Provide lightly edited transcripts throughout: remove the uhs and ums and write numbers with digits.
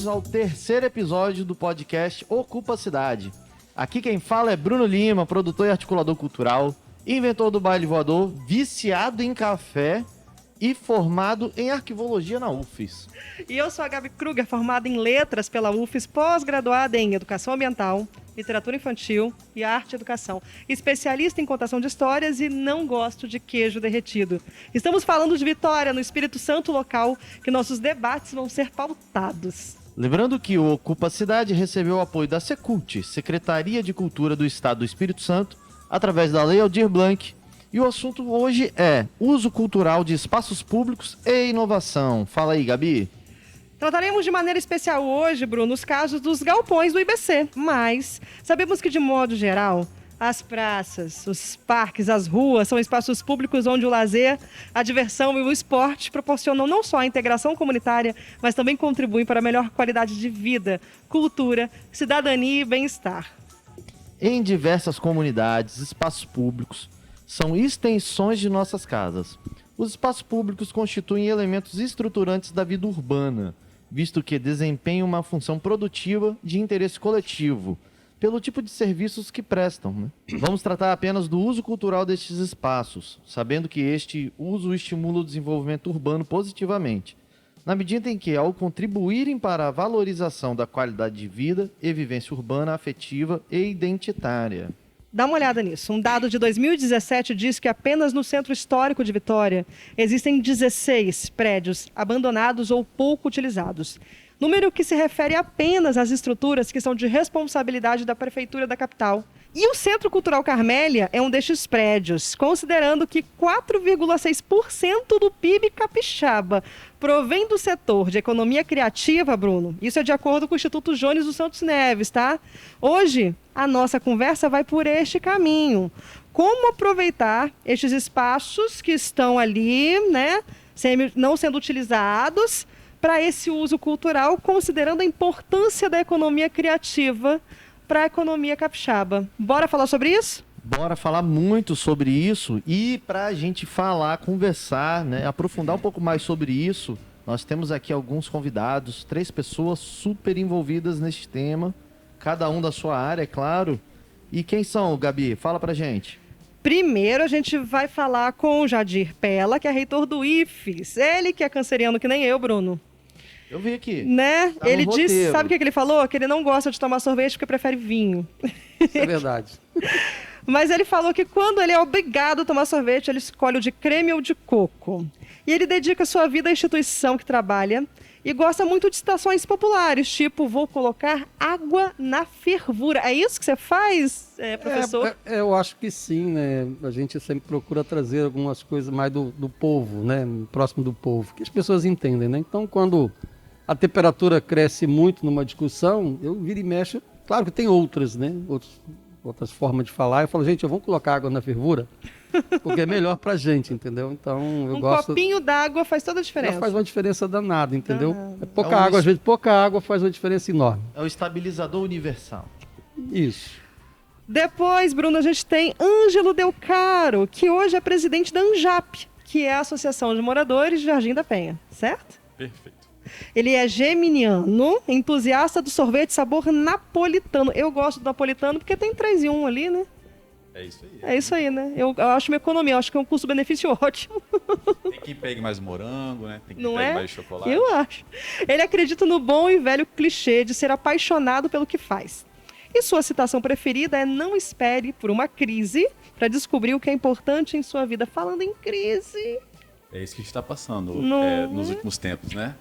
ao terceiro episódio do podcast Ocupa a Cidade. Aqui quem fala é Bruno Lima, produtor e articulador cultural, inventor do baile voador, viciado em café e formado em arquivologia na UFES. E eu sou a Gabi Kruger, formada em letras pela UFES, pós-graduada em educação ambiental, literatura infantil e arte e educação. Especialista em contação de histórias e não gosto de queijo derretido. Estamos falando de Vitória, no Espírito Santo local, que nossos debates vão ser pautados. Lembrando que o Ocupa a Cidade recebeu o apoio da Secult, Secretaria de Cultura do Estado do Espírito Santo, através da Lei Aldir Blanc. E o assunto hoje é uso cultural de espaços públicos e inovação. Fala aí, Gabi. Trataremos de maneira especial hoje, Bruno, os casos dos galpões do IBC. Mas sabemos que, de modo geral, as praças, os parques, as ruas são espaços públicos onde o lazer, a diversão e o esporte proporcionam não só a integração comunitária, mas também contribuem para a melhor qualidade de vida, cultura, cidadania e bem-estar. Em diversas comunidades, espaços públicos são extensões de nossas casas. Os espaços públicos constituem elementos estruturantes da vida urbana, visto que desempenham uma função produtiva de interesse coletivo, pelo tipo de serviços que prestam, né? Vamos tratar apenas do uso cultural destes espaços, sabendo que este uso estimula o desenvolvimento urbano positivamente, na medida em que, ao contribuírem para a valorização da qualidade de vida e vivência urbana, afetiva e identitária. Dá uma olhada nisso. Um dado de 2017 diz que apenas no Centro Histórico de Vitória existem 16 prédios abandonados ou pouco utilizados. Número que se refere apenas às estruturas que são de responsabilidade da Prefeitura da capital. E o Centro Cultural Carmélia é um destes prédios, considerando que 4,6% do PIB capixaba provém do setor de economia criativa, Bruno. Isso é de acordo com o Instituto Jones dos Santos Neves, tá? Hoje, a nossa conversa vai por este caminho. Como aproveitar estes espaços que estão ali, né, não sendo utilizados para esse uso cultural, considerando a importância da economia criativa para a economia capixaba. Bora falar sobre isso? Bora falar muito sobre isso e para a gente falar, conversar, né, aprofundar um pouco mais sobre isso, nós temos aqui alguns convidados, 3 pessoas super envolvidas neste tema, cada um da sua área, é claro. E quem são, Gabi? Fala pra gente. Primeiro a gente vai falar com o Jadir Pella, que é reitor do IFES. Ele que é canceriano que nem eu, Bruno. Eu vi aqui. Né? Tá Ele no disse, roteiro. sabe o que ele falou? Que ele não gosta de tomar sorvete porque prefere vinho. Isso é verdade. Mas ele falou que quando ele é obrigado a tomar sorvete, ele escolhe o de creme ou de coco. E ele dedica sua vida à instituição que trabalha e gosta muito de citações populares, tipo, vou colocar água na fervura. É isso que você faz, professor? Eu acho que sim, né? A gente sempre procura trazer algumas coisas mais do povo, né? Próximo do povo, que as pessoas entendem, né? Então, quando a temperatura cresce muito numa discussão, eu viro e mexo. Claro que tem outras, né? Outras formas de falar. Eu falo, gente, vamos colocar água na fervura, porque é melhor pra gente, entendeu? Então, eu gosto... copinho d'água faz toda a diferença. Já faz uma diferença danada, entendeu? Danada. Pouca água, às vezes pouca água faz uma diferença enorme. É o estabilizador universal. Isso. Depois, Bruno, a gente tem Ângelo Del Caro, que hoje é presidente da ANJAP, que é a Associação de Moradores de Jardim da Penha, certo? Perfeito. Ele é geminiano, entusiasta do sorvete sabor napolitano. Eu gosto do napolitano porque tem 3 em 1 ali, né? É isso aí. É isso aí, né? Eu acho uma economia, eu acho que é um custo-benefício ótimo. Tem quem pegue mais morango, né? Tem quem Não pegue é? mais chocolate. Eu acho. Ele acredita no bom e velho clichê de ser apaixonado pelo que faz. E sua citação preferida é: não espere por uma crise para descobrir o que é importante em sua vida. Falando em crise... É isso que a gente está passando Não. nos últimos tempos, né?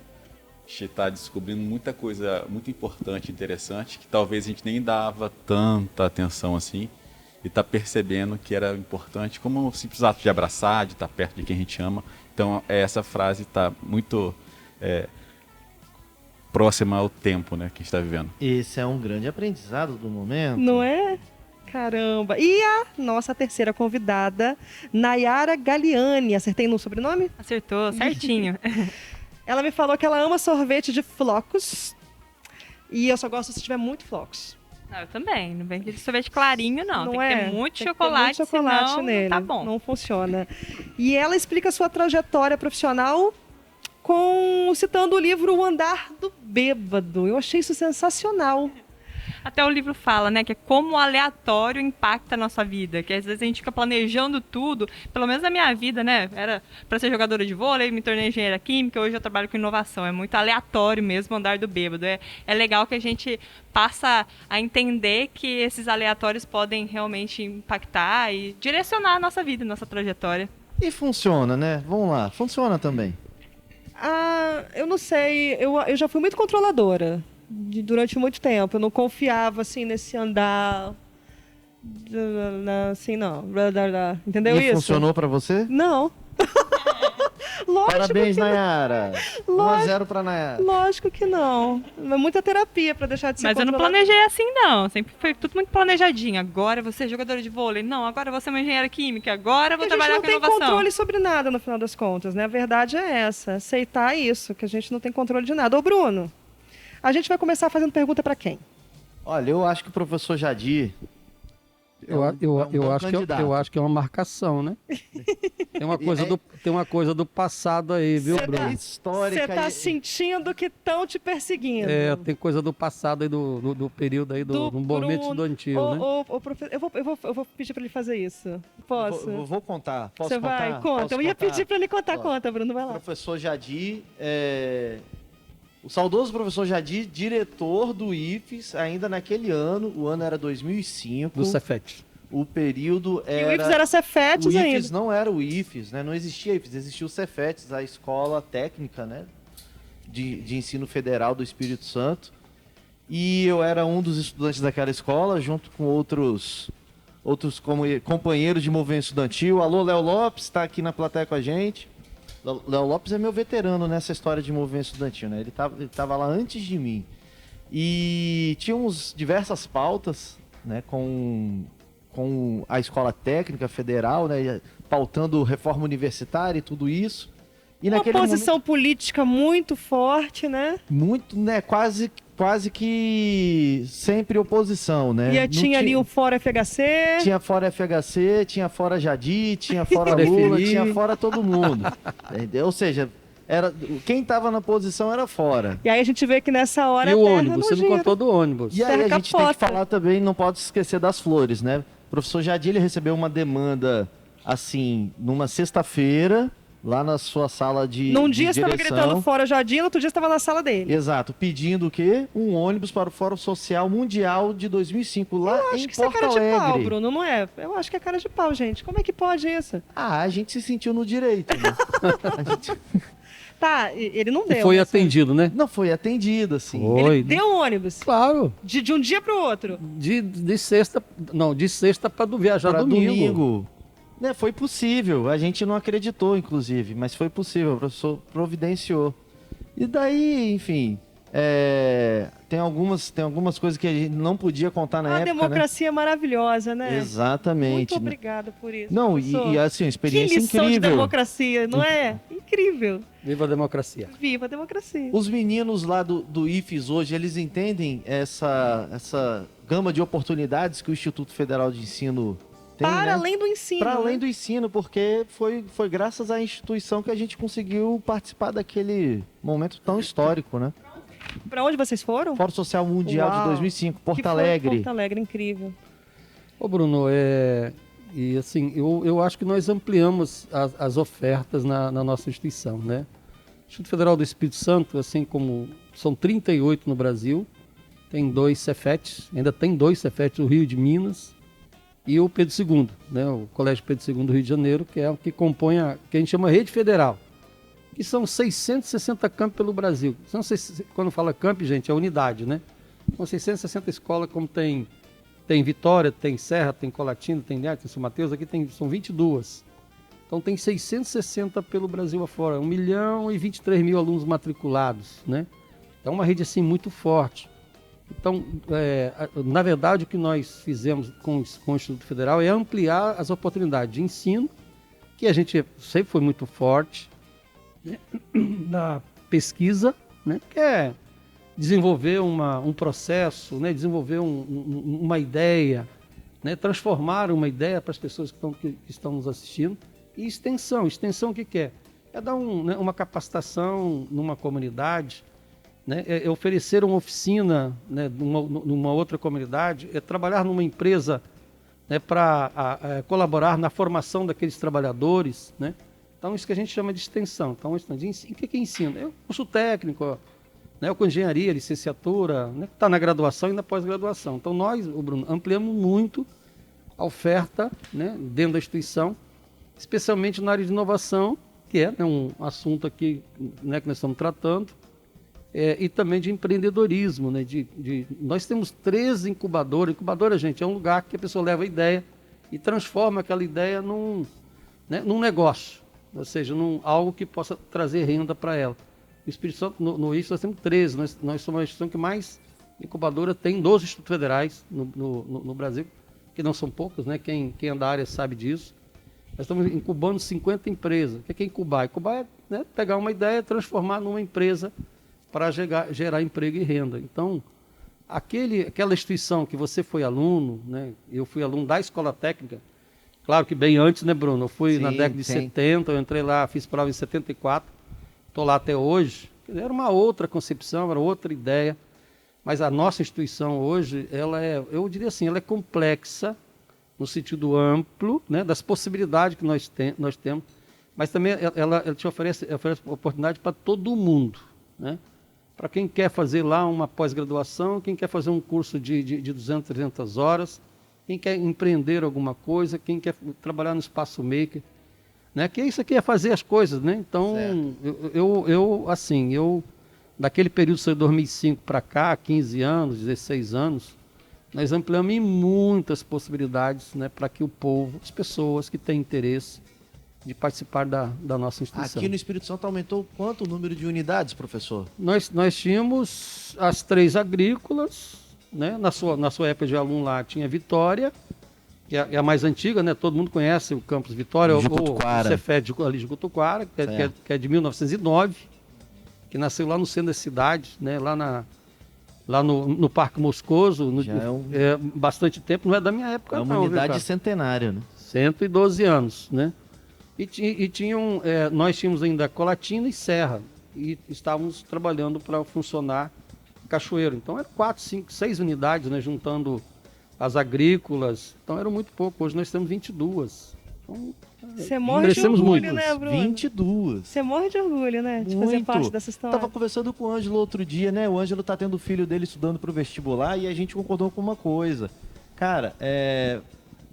A gente está descobrindo muita coisa muito importante, interessante, que talvez a gente nem dava tanta atenção assim, e está percebendo que era importante, como o simples ato de abraçar, de estar perto de quem a gente ama. Então, essa frase está muito próxima ao tempo, né, que a gente está vivendo. Esse é um grande aprendizado do momento. Não é? Caramba. E a nossa terceira convidada, Nayara Galiani. Acertei no sobrenome? Acertou, certinho. Ela me falou que ela ama sorvete de flocos. E eu só gosto se tiver muito flocos. Não, eu também. Não vem aquele sorvete clarinho, não. Tem que ter muito Tem que ter chocolate, muito chocolate senão nele. não tá bom. Não funciona. E ela explica a sua trajetória profissional citando o livro O Andar do Bêbado. Eu achei isso sensacional. Até o livro fala, né, que é como o aleatório impacta a nossa vida, que às vezes a gente fica planejando tudo, pelo menos na minha vida, né, era para ser jogadora de vôlei, me tornei engenheira química, hoje eu trabalho com inovação, é muito aleatório mesmo o andar do bêbado, é legal que a gente passa a entender que esses aleatórios podem realmente impactar e direcionar a nossa vida, a nossa trajetória. E funciona, né? Vamos lá, funciona também. Eu não sei, eu já fui muito controladora durante muito tempo. Eu não confiava, assim, nesse andar, assim, não. Entendeu E isso? funcionou pra você? Não. Lógico Parabéns, que não. Nayara. 1-0 pra Nayara. Lógico que não. É muita terapia pra deixar de ser Mas eu não controladora. planejei assim, não. Sempre foi tudo muito planejadinho. Agora eu vou ser jogadora de vôlei. Não, agora eu vou ser uma engenheira química. Agora eu vou trabalhar com A gente não tem inovação. controle sobre nada, no final das contas, né? A verdade é essa. Aceitar isso, que a gente não tem controle de nada. Ô, Bruno, a gente vai começar fazendo pergunta pra quem? Olha, eu acho que o professor Jadir... Eu acho que é uma marcação, né? Tem uma coisa do passado aí, viu, Bruno? Histórica. Você tá sentindo que estão te perseguindo. Tem coisa do passado aí, do período aí, do momento estudantil, né? Eu vou pedir pra ele fazer isso. Posso? Vou contar. Posso Você contar? vai? Conta. Posso Eu ia contar? pedir pra ele contar. Ó, Conta, Bruno, vai lá. Professor Jadir, o saudoso professor Jadir, diretor do IFES, ainda naquele ano, o ano era 2005. Do Cefet. O período E era... o IFES era Cefetes O ainda. IFES não era o IFES, né? Não existia IFES, existia o Cefetes, a escola técnica, né? De ensino federal do Espírito Santo. E eu era um dos estudantes daquela escola, junto com outros companheiros de movimento estudantil. Alô, Léo Lopes, está aqui na plateia com a gente. Léo Lopes é meu veterano nessa história de movimento estudantil, né? Ele tava lá antes de mim. E tínhamos diversas pautas, né? Com a escola técnica federal, né? Pautando reforma universitária e tudo isso. E Uma naquele posição política muito forte, né? muito, né? Quase que sempre oposição, né? E Não tinha ali o Fora FHC. Tinha fora FHC, tinha fora Jadir, tinha fora Lula, tinha fora todo mundo. Entendeu? Ou seja, quem estava na posição era fora. E aí a gente vê que nessa hora E a o terra ônibus? Você não gira. contou do ônibus. E aí Terra a gente tem que capota. falar também, não pode esquecer das flores, né? O professor Jadir, ele recebeu uma demanda, assim, numa sexta-feira, lá na sua sala de Num dia você direção. estava gritando Fora Jardim, no outro dia você estava na sala dele. Exato, pedindo o quê? Um ônibus para o Fórum Social Mundial de 2005, lá Eu acho em que isso é Porto cara de pau, Alegre. Bruno, não é? Eu acho que é cara de pau, gente. Como é que pode isso? A gente se sentiu no direito, né? A gente Tá, ele não E deu. foi né? atendido, né? não foi atendido, assim. Foi. Ele deu um ônibus. Claro. De um dia pro outro. De sexta para viajar Para domingo. domingo. Né, foi possível, a gente não acreditou, inclusive, mas foi possível, o professor providenciou. E daí, enfim, tem algumas coisas que a gente não podia contar na A época, democracia é maravilhosa, né? né? Exatamente. Muito obrigada por isso. Não, professor. e assim, uma Que experiência lição de incrível. democracia, não é? Incrível. Viva a democracia. Viva a democracia. Os meninos lá do IFES hoje, eles entendem essa gama de oportunidades que o Instituto Federal de Ensino tem, Para né? além do ensino. Para além né? do ensino, porque foi graças à instituição que a gente conseguiu participar daquele momento tão histórico, né? Pra onde vocês foram? Fórum Social Mundial Uau. de 2005, Que Porto foi Alegre. Porto Alegre, incrível. Ô Bruno, e assim, eu acho que nós ampliamos as ofertas na nossa instituição, né? O Instituto Federal do Espírito Santo, assim como são 38 no Brasil, tem 2 Cefetes, ainda tem 2 Cefetes no Rio de Minas, e o Pedro II, né? O Colégio Pedro II do Rio de Janeiro, que é o que compõe que a gente chama Rede Federal, que são 660 campi pelo Brasil. Quando fala campi, gente, é unidade, né? São 660 escolas, como tem Vitória, tem Serra, tem Colatina, tem Neto, tem São Mateus, aqui são 22. Então tem 660 pelo Brasil afora, 1.023.000 alunos matriculados, né? Então é uma rede assim muito forte. Então, na verdade, o que nós fizemos com o Instituto Federal é ampliar as oportunidades de ensino, que a gente sempre foi muito forte, né? Na pesquisa, né? Que é desenvolver um processo, né? Desenvolver uma ideia, né? Transformar uma ideia para as pessoas que estão nos assistindo. E extensão o que é? é dar uma capacitação numa comunidade, né? É oferecer uma oficina, né, numa outra comunidade, é trabalhar numa empresa, né, para colaborar na formação daqueles trabalhadores, né? Então, isso que a gente chama de extensão. Então, o que ensina? É o curso técnico, né, com engenharia, licenciatura, né, que está na graduação e na pós-graduação. Então, nós, Bruno, ampliamos muito a oferta, né, dentro da instituição, especialmente na área de inovação, que é, né, um assunto aqui, né, que nós estamos tratando, e também de empreendedorismo. Né, nós temos 13 incubadoras. Incubadora, gente, é um lugar que a pessoa leva a ideia e transforma aquela ideia num negócio, ou seja, algo que possa trazer renda para ela. O Espírito Santo, no IFES, nós temos 13. Nós somos a instituição que mais incubadora tem dos institutos federais no Brasil, que não são poucos, né? Quem é da área sabe disso. Nós estamos incubando 50 empresas. O que é incubar? Incubar é, né, pegar uma ideia e transformar numa empresa para gerar emprego e renda. Então, aquela instituição que você foi aluno, né? Eu fui aluno da escola técnica, claro que bem antes, né, Bruno? Eu fui na década de 70, eu entrei lá, fiz prova em 74, estou lá até hoje. Era uma outra concepção, era outra ideia, mas a nossa instituição hoje, eu diria assim, ela é complexa, no sentido amplo, né, das possibilidades que nós temos, mas também ela te oferece oportunidade para todo mundo, né? Para quem quer fazer lá uma pós-graduação, quem quer fazer um curso de 200, 300 horas, quem quer empreender alguma coisa, quem quer trabalhar no espaço maker, né? Que isso aqui é fazer as coisas, né? Então, eu daquele período de 2005 para cá, 15 anos, 16 anos, nós ampliamos em muitas possibilidades, né, para que o povo, as pessoas que têm interesse de participar da nossa instituição. Aqui no Espírito Santo aumentou quanto o número de unidades, professor? Nós tínhamos as 3 agrícolas, né? Na sua época de aluno lá tinha Vitória, que é a mais antiga, né? Todo mundo conhece o campus Vitória, ou o Cefet ali de Jucutuquara, que é de 1909, que nasceu lá no centro da cidade, né? Lá no Parque Moscoso, bastante tempo, não é da minha época, não. É uma unidade centenária, né? 112 anos, né? Nós tínhamos ainda Colatina e Serra, e estávamos trabalhando para funcionar Cachoeiro. Então, eram 4, 5, 6 unidades, né? Juntando as agrícolas. Então, era muito pouco. Hoje nós temos 22. Então, você morre de orgulho, muito, né, Bruno? 22. Você morre de orgulho, né, de fazer parte dessa história. Tava conversando com o Ângelo outro dia, né? O Ângelo tá tendo o filho dele estudando pro vestibular e a gente concordou com uma coisa. Cara,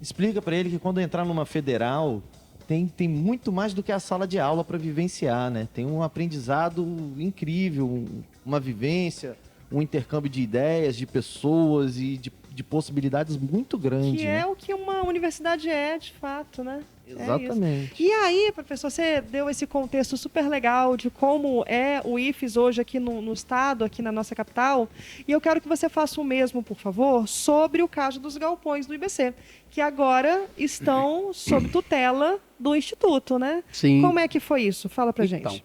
explica para ele que quando entrar numa federal, tem muito mais do que a sala de aula para vivenciar, né? Tem um aprendizado incrível, uma vivência, um intercâmbio de ideias, de pessoas e de possibilidades muito grande. Que é o que uma universidade é, de fato, né? Exatamente. E aí, professor, você deu esse contexto super legal de como é o IFES hoje aqui no estado, aqui na nossa capital. E eu quero que você faça o mesmo, por favor, sobre o caso dos galpões do IBC, que agora estão sob tutela do Instituto, né? Sim. Como é que foi isso? Fala pra gente.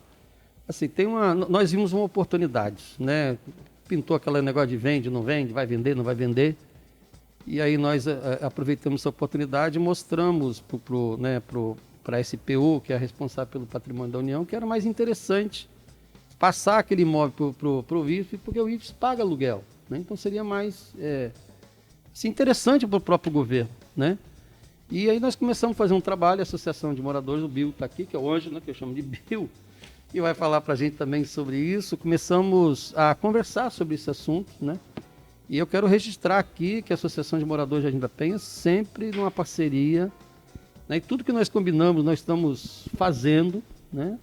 Assim, nós vimos uma oportunidade, né? Pintou aquele negócio de vende, não vende, vai vender, não vai vender. E aí nós aproveitamos essa oportunidade e mostramos para a SPU, que é a responsável pelo patrimônio da União, que era mais interessante passar aquele imóvel para o IFES, porque o IFES paga aluguel, né? Então seria mais interessante para o próprio governo, né? E aí nós começamos a fazer um trabalho, a Associação de Moradores, o Bill está aqui, que é o Ângelo, né, que eu chamo de Bill, e vai falar para a gente também sobre isso. Começamos a conversar sobre esse assunto, né? E eu quero registrar aqui que a Associação de Moradores de Jardim da Penha sempre numa parceria, né? E tudo que nós combinamos, nós estamos fazendo, né?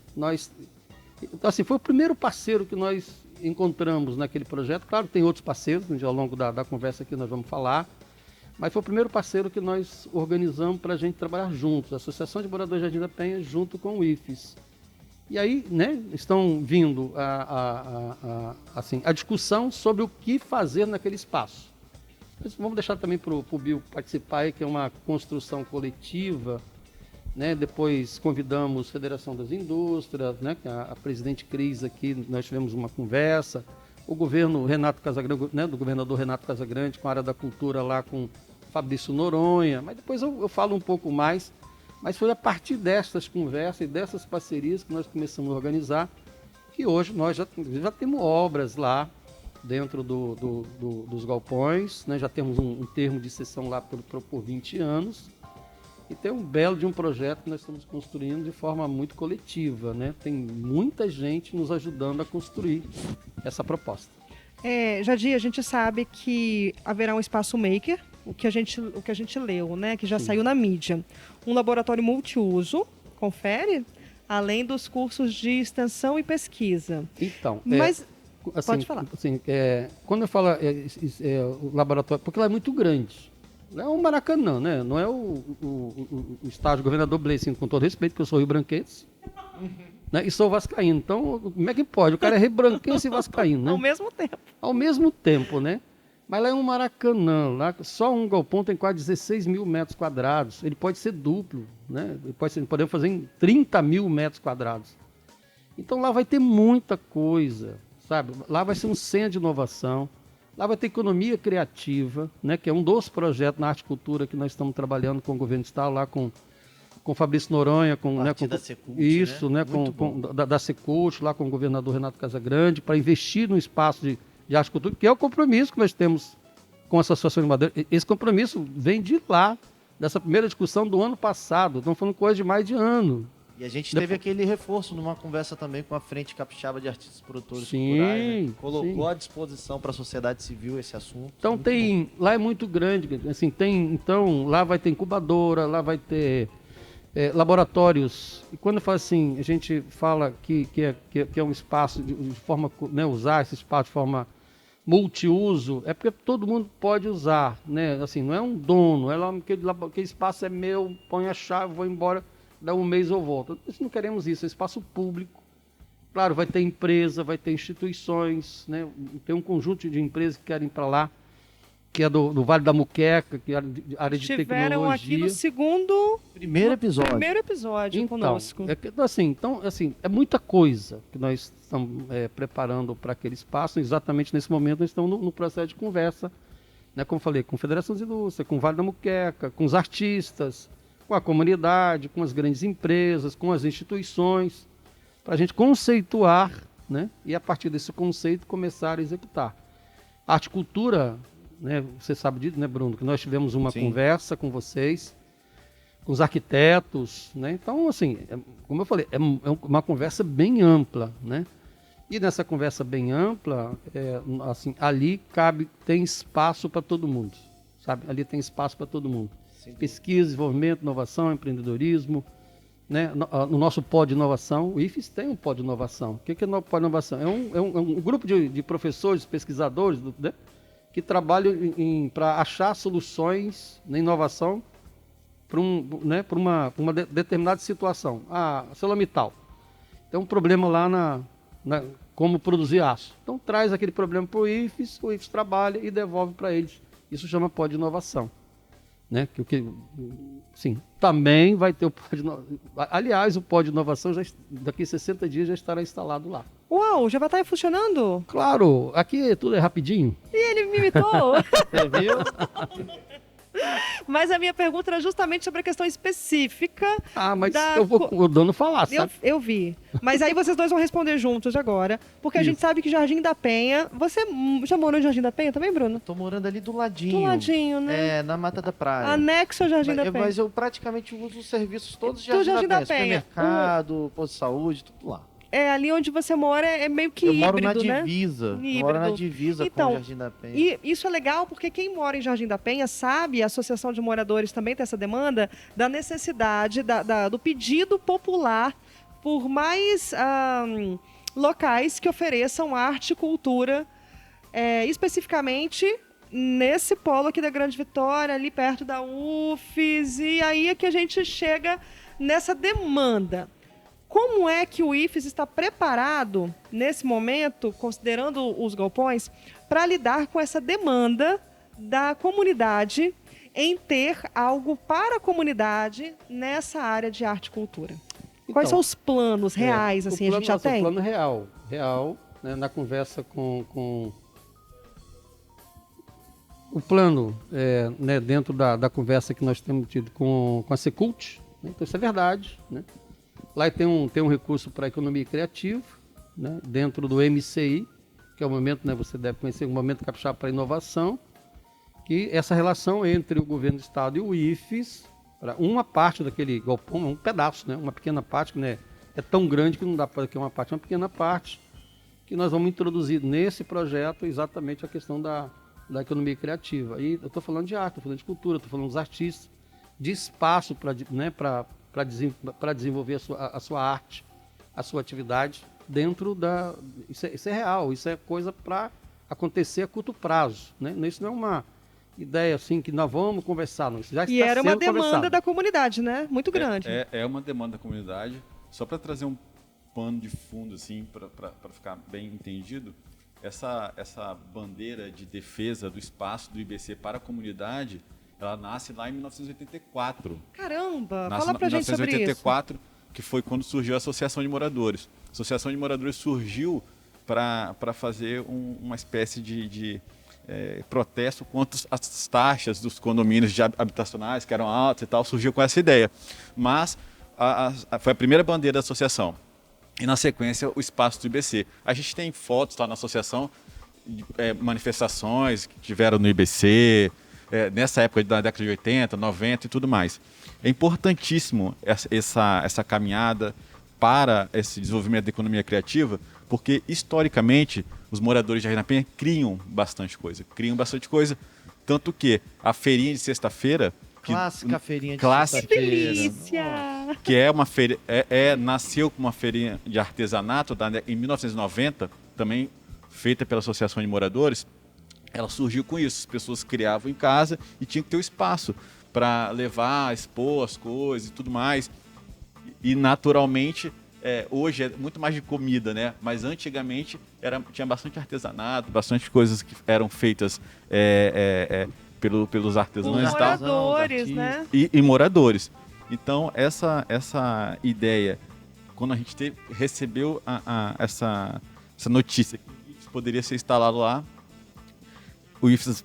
Então, assim, foi o primeiro parceiro que nós encontramos naquele projeto. Claro que tem outros parceiros, ao longo da conversa aqui nós vamos falar, mas foi o primeiro parceiro que nós organizamos para a gente trabalhar juntos, a Associação de Moradores de Jardim da Penha junto com o IFES. E aí, né, estão vindo a discussão sobre o que fazer naquele espaço. Mas vamos deixar também para o Bill participar aí, que é uma construção coletiva, né? Depois convidamos a Federação das Indústrias, né, a presidente Cris aqui, nós tivemos uma conversa, o governo Renato Casagrande, né, do governador Renato Casagrande, com a área da cultura lá com Fabrício Noronha, mas depois eu falo um pouco mais, Mas foi a partir dessas conversas e dessas parcerias que nós começamos a organizar, que hoje nós já temos obras lá dentro dos galpões, né? Já temos um termo de cessão lá por 20 anos, e tem um belo de um projeto que nós estamos construindo de forma muito coletiva, né? Tem muita gente nos ajudando a construir essa proposta. Jadir, a gente sabe que haverá um espaço maker, o que a gente leu, né? Que já saiu na mídia. Um laboratório multiuso, confere, além dos cursos de extensão e pesquisa. Então, Mas assim, pode falar. Assim, quando eu falo o laboratório, porque lá é muito grande. Não é o Maracanã, né? Não é o estádio Governador Blessing, com todo respeito, que eu sou rio-branquense, né? E sou vascaíno. Então, como é que pode? O cara é rio-branquense e vascaíno, né? Ao mesmo tempo. Ao mesmo tempo, né? Mas lá é um Maracanã, lá só um galpão tem quase 16 mil metros quadrados. Ele pode ser duplo, né? Podemos fazer em 30 mil metros quadrados. Então lá vai ter muita coisa, sabe? Lá vai ser um centro de inovação. Lá vai ter economia criativa, né? Que é um dos projetos na arte e cultura que nós estamos trabalhando com o governo do estado, lá com Fabrício Noronha, da Secult, isso, né? Da Secult, lá com o governador Renato Casagrande, para investir no espaço de arte e cultura, que é o compromisso que nós temos com a Associação de Madeira. Esse compromisso vem de lá, dessa primeira discussão do ano passado. Estamos falando coisa de mais de ano. E a gente teve aquele reforço numa conversa também com a Frente Capixaba de Artistas e Produtores Sim, Culturais, né? Colocou sim. à disposição para a sociedade civil esse assunto. Então Muito bom. lá é muito grande, assim, então lá vai ter incubadora, lá vai ter laboratórios. E quando eu falo assim, a gente fala que é um espaço de forma, né, usar esse espaço de forma multiuso, é porque todo mundo pode usar, né? Assim, não é um dono, aquele espaço é meu, põe a chave, vou embora, dá um mês eu volto. Nós não queremos isso, é espaço público. Claro, vai ter empresa, vai ter instituições, né? Tem um conjunto de empresas que querem ir para lá, que é do Vale da Muqueca, que é a área de Estiveram aqui tecnologia. no Primeiro episódio. primeiro episódio Então, conosco. então, é muita coisa que nós estamos preparando para aquele espaço. Exatamente nesse momento nós estamos no processo de conversa, né? Como falei, com Federação de Indústria, com o Vale da Muqueca, com os artistas, com a comunidade, com as grandes empresas, com as instituições, para a gente conceituar, né? E a partir desse conceito começar a executar. Arte e cultura, né? Você sabe disso, né, Bruno? Que nós tivemos uma Sim. conversa com vocês, com os arquitetos, né? Então, assim, como eu falei, é uma conversa bem ampla, né? E nessa conversa bem ampla, assim, ali tem espaço para todo mundo, sabe? Ali tem espaço para todo mundo. Pesquisa, desenvolvimento, inovação, empreendedorismo, né? No nosso pó de inovação, o IFES tem um pó de inovação. O que é o pó de inovação? É um grupo de professores, pesquisadores, né? Que trabalham para achar soluções na inovação para uma determinada situação. ArcelorMittal tem um problema lá como produzir aço. Então traz aquele problema para o IFES trabalha e devolve para eles. Isso chama pó de inovação. Né? Sim, também vai ter o pó de inovação. Aliás, o pó de inovação daqui a 60 dias já estará instalado lá. Uau, já vai estar funcionando? Claro, aqui tudo é rapidinho. E ele me imitou. Você viu? Mas a minha pergunta era justamente sobre a questão específica. Mas da eu vou o dono falar, sabe? Eu vi. Mas aí vocês dois vão responder juntos agora. Porque a gente sabe que Jardim da Penha... Você já morou em Jardim da Penha também, Bruno? Tô morando ali do ladinho. Do ladinho, né? Na Mata da Praia. Anexo ao Jardim da Penha. Mas eu praticamente uso os serviços todos de Do Jardim da Jardim Penha. da Penha. Supermercado, posto de saúde, tudo lá. Ali onde você mora é meio que Eu híbrido, moro na né? divisa. Eu Híbrido. moro na divisa Então, com o Jardim da Penha. E isso é legal porque quem mora em Jardim da Penha sabe, a Associação de Moradores também tem essa demanda, da necessidade, do pedido popular por mais locais que ofereçam arte e cultura, especificamente nesse polo aqui da Grande Vitória, ali perto da UFES, e aí é que a gente chega nessa demanda. Como é que o IFES está preparado, nesse momento, considerando os galpões, para lidar com essa demanda da comunidade em ter algo para a comunidade nessa área de arte e cultura? Quais são os planos reais, assim, a gente já tem? O plano real, né, na conversa com o plano, né, dentro da conversa que nós temos tido com a Secult, né? Então isso é verdade, né? Lá tem um recurso para economia criativa, né? Dentro do MCI, que é o momento, né, você deve conhecer, o Momento Capixaba para Inovação, que essa relação entre o governo do estado e o IFES, para uma parte daquele galpão, um pedaço, né, uma pequena parte, que, né, é tão grande que não dá para fazer uma parte, é uma pequena parte, que nós vamos introduzir nesse projeto exatamente a questão da economia criativa. E eu estou falando de arte, estou falando de cultura, estou falando dos artistas, de espaço para, né, para desenvolver a sua arte, a sua atividade dentro da... Isso é real, isso é coisa para acontecer a curto prazo, né? Isso não é uma ideia assim que nós vamos conversar, não. Isso já E está era uma sendo demanda conversado. da comunidade, né? Muito grande. É uma demanda da comunidade. Só para trazer um pano de fundo, assim, para ficar bem entendido, essa bandeira de defesa do espaço do IBC para a comunidade, ela nasce lá em 1984. Caramba, Nasce fala pra em gente sobre isso. 1984, que foi quando surgiu a Associação de Moradores. A Associação de Moradores surgiu para fazer uma espécie de protesto contra as taxas dos condomínios habitacionais, que eram altas e tal, surgiu com essa ideia. Mas foi a primeira bandeira da associação. E, na sequência, o espaço do IBC. A gente tem fotos lá na associação, manifestações que tiveram no IBC, nessa época da década de 80, 90 e tudo mais. É importantíssimo essa caminhada para esse desenvolvimento da economia criativa, porque, historicamente, os moradores de Jardim da Penha criam bastante coisa. Tanto que a feirinha de sexta-feira... Clássica feirinha de Clássica. Que sexta-feira. delícia! Que é uma feira, nasceu como uma feirinha de artesanato em 1990, também feita pela Associação de Moradores. Ela surgiu com isso, as pessoas criavam em casa e tinha que ter o espaço para levar, expor as coisas e tudo mais. E naturalmente, hoje é muito mais de comida, né? Mas antigamente tinha bastante artesanato, bastante coisas que eram feitas pelos artesãos Os e tal. moradores, né? E moradores. Então, essa ideia, quando a gente recebeu essa notícia que o IFES poderia ser instalado lá, o IFES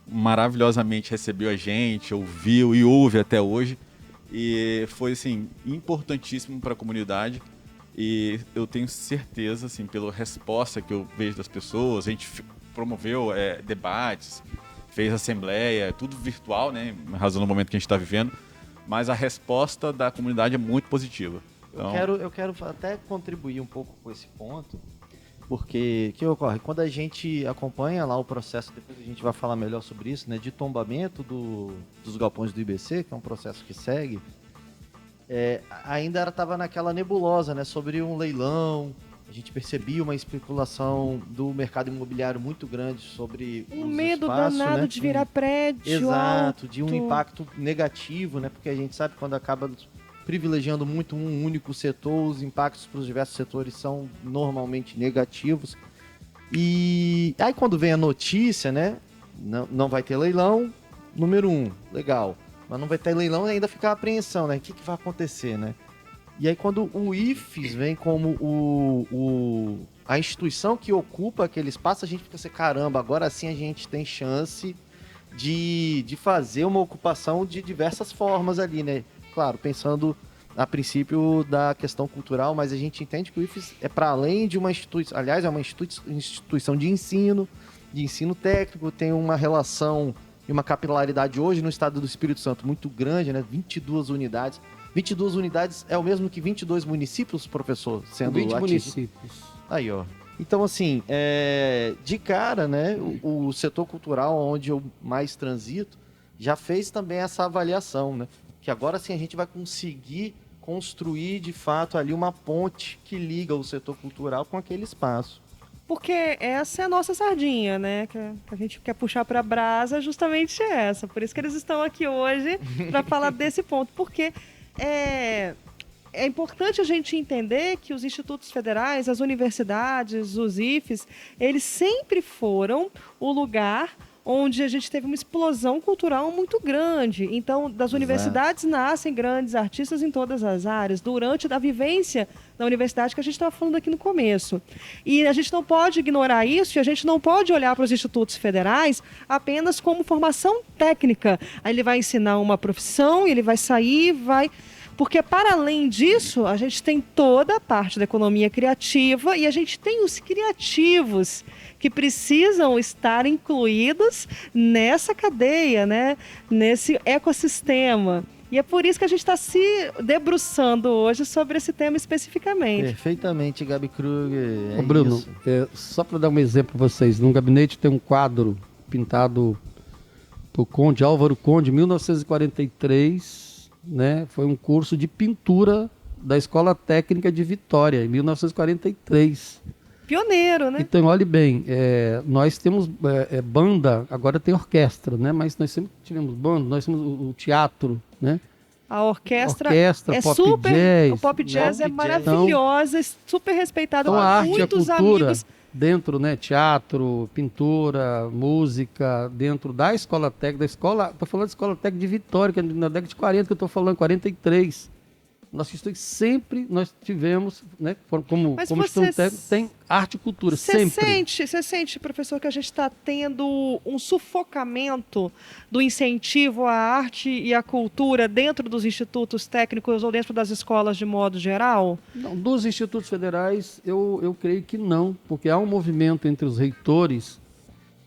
maravilhosamente recebeu a gente, ouviu e ouve até hoje. E foi, assim, importantíssimo para a comunidade. E eu tenho certeza, assim, pela resposta que eu vejo das pessoas, a gente promoveu debates, fez assembleia, tudo virtual, né, em razão do momento que a gente está vivendo. Mas a resposta da comunidade é muito positiva. Então... Eu quero até contribuir um pouco com esse ponto, porque o que ocorre? Quando a gente acompanha lá o processo, depois a gente vai falar melhor sobre isso, né, de tombamento dos galpões do IBC, que é um processo que segue, ainda estava naquela nebulosa, né, sobre um leilão. A gente percebia uma especulação do mercado imobiliário muito grande sobre Um os medo espaços, danado né? de virar prédio. Exato, de um alto. impacto negativo, né? Porque a gente sabe que quando acaba privilegiando muito um único setor, os impactos para os diversos setores são normalmente negativos. E aí quando vem a notícia, né? Não vai ter leilão, número 1, legal. Mas não vai ter leilão e ainda fica a apreensão, né? O que vai acontecer, né? E aí quando o IFES vem como a instituição que ocupa aquele espaço, a gente fica assim, caramba, agora sim a gente tem chance de fazer uma ocupação de diversas formas ali, né? Claro, pensando a princípio da questão cultural, mas a gente entende que o IFES é para além de uma instituição, aliás, é uma instituição de ensino técnico, tem uma relação e uma capilaridade hoje no estado do Espírito Santo muito grande, né? 22 unidades. 22 unidades é o mesmo que 22 municípios, professor? Sendo 20 atingido. municípios. Aí, ó. Então, assim, de cara, né, o setor cultural, onde eu mais transito, já fez também essa avaliação, né? Que agora sim a gente vai conseguir construir, de fato, ali uma ponte que liga o setor cultural com aquele espaço. Porque essa é a nossa sardinha, né? Que a gente quer puxar para a brasa justamente essa. Por isso que eles estão aqui hoje para falar desse ponto. Porque é importante a gente entender que os institutos federais, as universidades, os IFES, eles sempre foram o lugar onde a gente teve uma explosão cultural muito grande. Então, das universidades nascem grandes artistas em todas as áreas, durante a vivência da universidade que a gente estava falando aqui no começo. E a gente não pode ignorar isso, e a gente não pode olhar para os institutos federais apenas como formação técnica. Aí ele vai ensinar uma profissão, ele vai sair, Porque, para além disso, a gente tem toda a parte da economia criativa e a gente tem os criativos que precisam estar incluídos nessa cadeia, né? Nesse ecossistema. E é por isso que a gente está se debruçando hoje sobre esse tema especificamente. Perfeitamente, Gabi Kruger. Ô, Bruno, isso. só para dar um exemplo para vocês, no gabinete tem um quadro pintado por Conde, Álvaro Conde, 1943, né? Foi um curso de pintura da Escola Técnica de Vitória, em 1943. Pioneiro, né? Então, olhe bem, nós temos banda, agora tem orquestra, né? Mas nós sempre tivemos banda, nós temos o teatro, né? A orquestra Orquestra, é pop super, jazz, o pop jazz né? é maravilhosa, super respeitada Então, por a arte e a muitos cultura amigos. dentro, né, teatro, pintura, música, dentro da escola técnica, estou falando da escola técnica de Vitória, que é na década de 40 que eu estou falando, 43. Nossas instituições sempre nós tivemos, né, como Mas instituição técnica, tem arte e cultura, sempre. Você sente, professor, que a gente está tendo um sufocamento do incentivo à arte e à cultura dentro dos institutos técnicos ou dentro das escolas de modo geral? Não, dos institutos federais, eu creio que não, porque há um movimento entre os reitores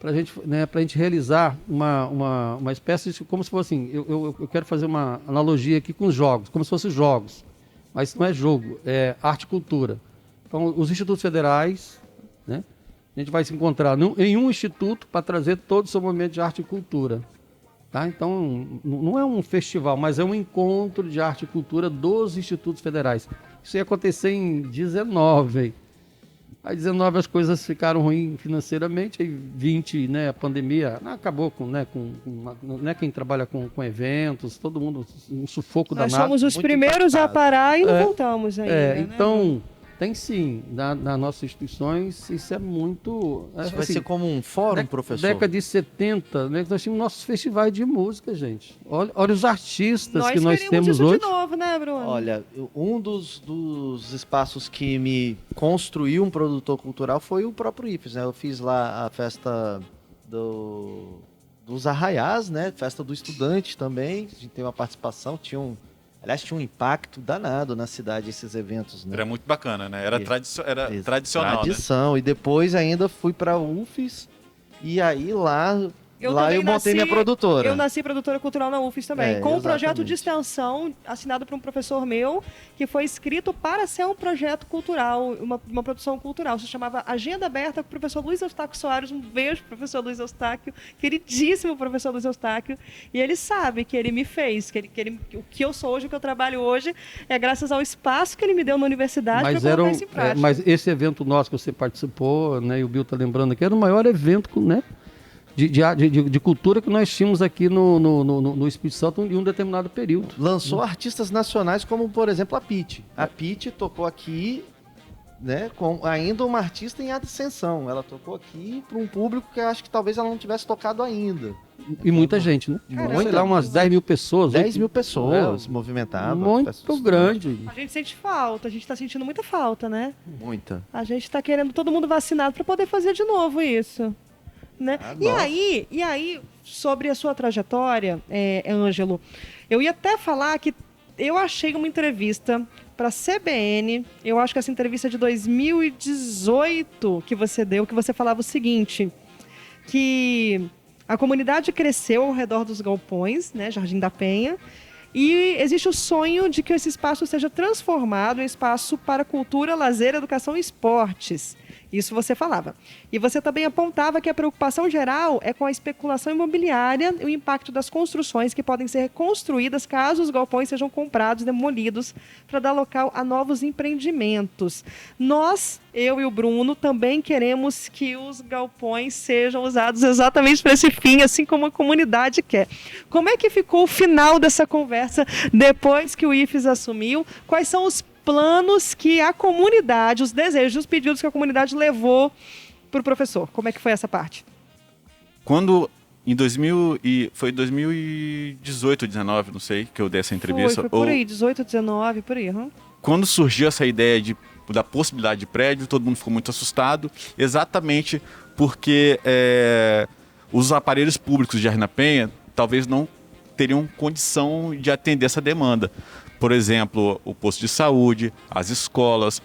para a gente realizar uma espécie de, como se fosse assim, eu quero fazer uma analogia aqui com os jogos, como se fossem jogos, mas não é jogo, é arte e cultura. Então, os institutos federais, né, a gente vai se encontrar em um instituto para trazer todo o seu movimento de arte e cultura. Tá? Então, não é um festival, mas é um encontro de arte e cultura dos institutos federais. Isso ia acontecer em 19. Aí 19 as coisas ficaram ruins financeiramente, aí 20, né, a pandemia acabou com quem trabalha com eventos, todo mundo, um sufoco Nós danado. somos os muito primeiros a impactado. parar e não voltamos ainda. né? Então, tem sim, nas nossas instituições, isso é muito... Isso vai assim, ser como um fórum, professor? década de 70, né, nós tínhamos nossos festivais de música, gente. Olha os artistas que nós queremos temos isso hoje. de novo, né, Bruno? Olha, um dos espaços que me construiu um produtor cultural foi o próprio IFES, né? Eu fiz lá a festa dos Arraiás, né? Festa do estudante também. A gente teve uma participação, tinha um impacto danado na cidade esses eventos, né? Era muito bacana, né? Era tradicional, né? Tradição. E depois ainda fui para a UFES e aí lá eu também montei minha produtora. Eu nasci produtora cultural na UFES também, com um projeto de exatamente. extensão assinado por um professor meu, que foi escrito para ser um projeto cultural, uma produção cultural. Se chamava Agenda Aberta com o professor Luiz Eustáquio Soares. Um beijo, professor Luiz Eustáquio, queridíssimo professor Luiz Eustáquio. E ele sabe que ele me fez, o que eu sou hoje, o que eu trabalho hoje, é graças ao espaço que ele me deu na universidade para colocar isso em prática. Mas esse evento nosso que você participou, né, e o Bill está lembrando aqui, era o maior evento, né, de cultura que nós tínhamos aqui no Espírito Santo em um determinado período. Lançou artistas nacionais como, por exemplo, a Pitty. A Pitty tocou aqui, né, com ainda uma artista em ascensão. Ela tocou aqui para um público que eu acho que talvez ela não tivesse tocado ainda. E muita gente, né? Caramba. Sei lá, umas 10 mil pessoas. 10 mil pessoas movimentadas. Muito grande. A gente sente falta, a gente está sentindo muita falta, né? Muita. A gente está querendo todo mundo vacinado para poder fazer de novo isso. Né? E aí, sobre a sua trajetória, Ângelo, eu ia até falar que eu achei uma entrevista para a CBN, eu acho que essa entrevista é de 2018 que você deu, que você falava o seguinte, que a comunidade cresceu ao redor dos galpões, né, Jardim da Penha, e existe o sonho de que esse espaço seja transformado em espaço para cultura, lazer, educação e esportes. Isso você falava. E você também apontava que a preocupação geral é com a especulação imobiliária e o impacto das construções que podem ser reconstruídas caso os galpões sejam comprados, demolidos, para dar local a novos empreendimentos. Nós, eu e o Bruno, também queremos que os galpões sejam usados exatamente para esse fim, assim como a comunidade quer. Como é que ficou o final dessa conversa depois que o IFES assumiu? Quais são os planos que a comunidade, os desejos, os pedidos que a comunidade levou para o professor? Como é que foi essa parte? Quando, foi 2018, 2019, não sei, que eu dei essa entrevista. Foi por aí, 18, 19, por aí. Quando surgiu essa ideia da possibilidade de prédio, todo mundo ficou muito assustado, exatamente porque os aparelhos públicos de Jardim da Penha talvez não teriam condição de atender essa demanda. Por exemplo, o posto de saúde, as escolas,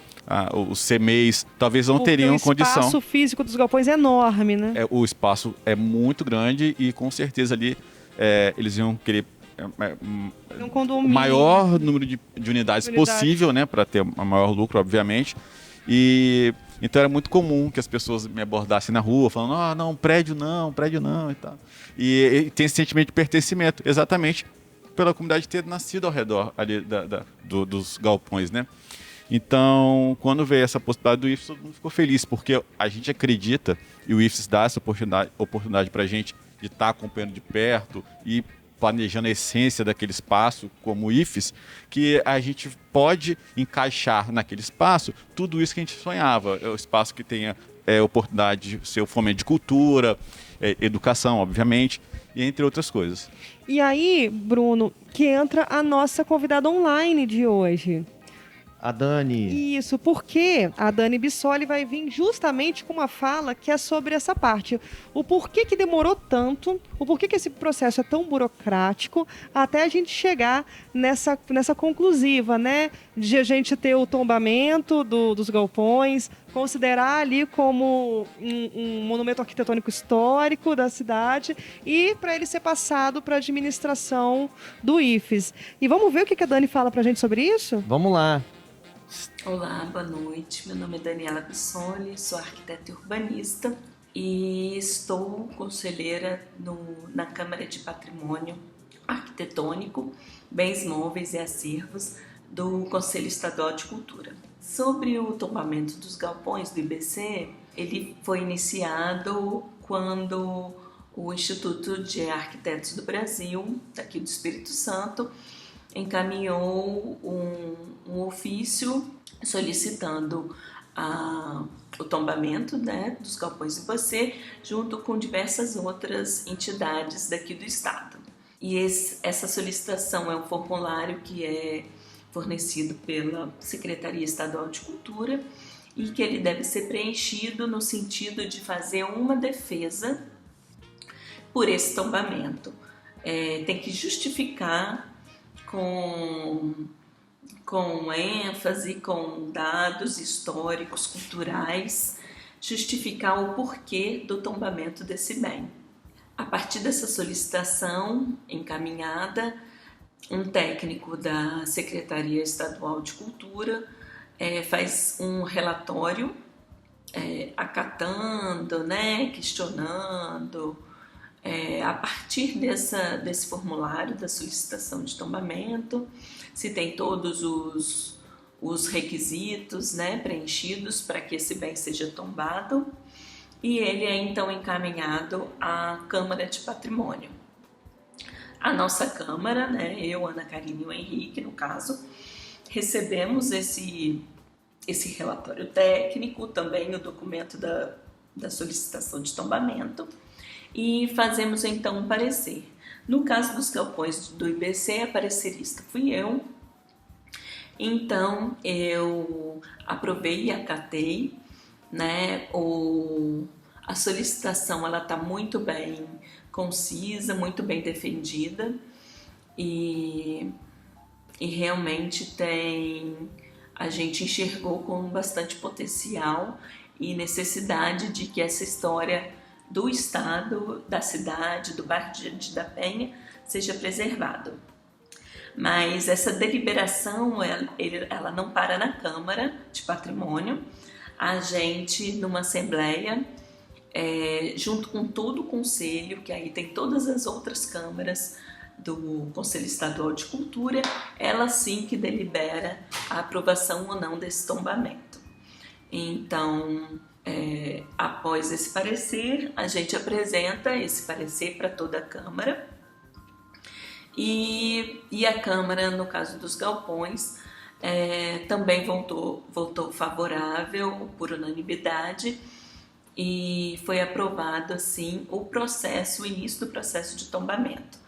os CMEs, talvez não teriam condição. O espaço físico dos galpões é enorme, né? O espaço é muito grande e com certeza ali eles iam querer Um condomínio. o maior número de unidades possível, né, para ter um maior lucro, obviamente. E então era muito comum que as pessoas me abordassem na rua, falando: não, prédio não e tal. E tem esse sentimento de pertencimento, exatamente pela comunidade ter nascido ao redor ali dos galpões, né? Então, quando veio essa possibilidade do IFES, todo mundo ficou feliz, porque a gente acredita, e o IFES dá essa oportunidade para a gente de estar acompanhando de perto e planejando a essência daquele espaço como o IFES, que a gente pode encaixar naquele espaço tudo isso que a gente sonhava. É o espaço que tenha oportunidade de ser o fomento de cultura, educação, obviamente, e entre outras coisas. E aí, Bruno, que entra a nossa convidada online de hoje. A Dani. Isso, porque a Dani Bissoli vai vir justamente com uma fala que é sobre essa parte. O porquê que demorou tanto, o porquê que esse processo é tão burocrático, até a gente chegar nessa conclusiva, né? De a gente ter o tombamento dos galpões, considerar ali como um monumento arquitetônico histórico da cidade e para ele ser passado para a administração do IFES. E vamos ver o que a Dani fala para a gente sobre isso? Vamos lá. Olá, boa noite. Meu nome é Daniela Bissoli, sou arquiteta e urbanista e estou conselheira na Câmara de Patrimônio Arquitetônico, Bens Móveis e Acervos do Conselho Estadual de Cultura. Sobre o tombamento dos galpões do IBC, ele foi iniciado quando o Instituto de Arquitetos do Brasil, daqui do Espírito Santo, encaminhou um ofício solicitando o tombamento, né, dos galpões do IBC, junto com diversas outras entidades daqui do estado. E essa solicitação é um formulário que é fornecido pela Secretaria Estadual de Cultura e que ele deve ser preenchido no sentido de fazer uma defesa por esse tombamento. Tem que justificar com ênfase, com dados históricos, culturais, justificar o porquê do tombamento desse bem. A partir dessa solicitação encaminhada, um técnico da Secretaria Estadual de Cultura faz um relatório acatando, né, questionando, a partir desse formulário da solicitação de tombamento, se tem todos os requisitos, né, preenchidos para que esse bem seja tombado, e ele é então encaminhado à Câmara de Patrimônio. A nossa Câmara, né, eu, Ana Karine e o Henrique, no caso, recebemos esse relatório técnico, também o documento da solicitação de tombamento, e fazemos então um parecer. No caso dos galpões do IBC, a parecerista fui eu, então eu aprovei e acatei, né, a solicitação ela está muito bem concisa, muito bem defendida e realmente a gente enxergou com bastante potencial e necessidade de que essa história do estado, da cidade, do bairro de da Penha seja preservado. Mas essa deliberação ela não para na Câmara de Patrimônio. A gente, numa assembleia, junto com todo o Conselho, que aí tem todas as outras câmaras do Conselho Estadual de Cultura, ela sim que delibera a aprovação ou não desse tombamento. Então, após esse parecer, a gente apresenta esse parecer para toda a Câmara e a Câmara, no caso dos galpões, também votou favorável por unanimidade e foi aprovado assim o início do processo de tombamento.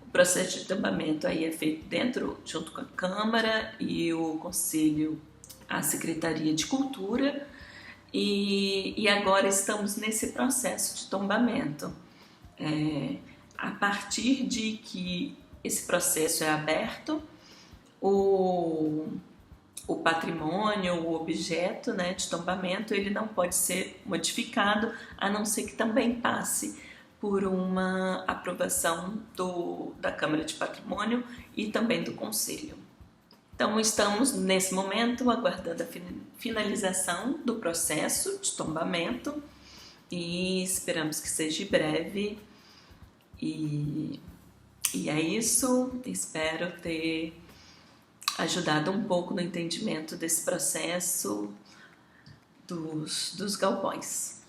O processo de tombamento aí é feito junto com a Câmara e o Conselho, a Secretaria de Cultura, e agora estamos nesse processo de tombamento. A partir de que esse processo é aberto, O patrimônio, o objeto, né, de tombamento, ele não pode ser modificado, a não ser que também passe por uma aprovação da Câmara de Patrimônio e também do Conselho. Então, estamos, nesse momento, aguardando a finalização do processo de tombamento e esperamos que seja breve. E é isso, espero ter ajudado um pouco no entendimento desse processo dos galpões.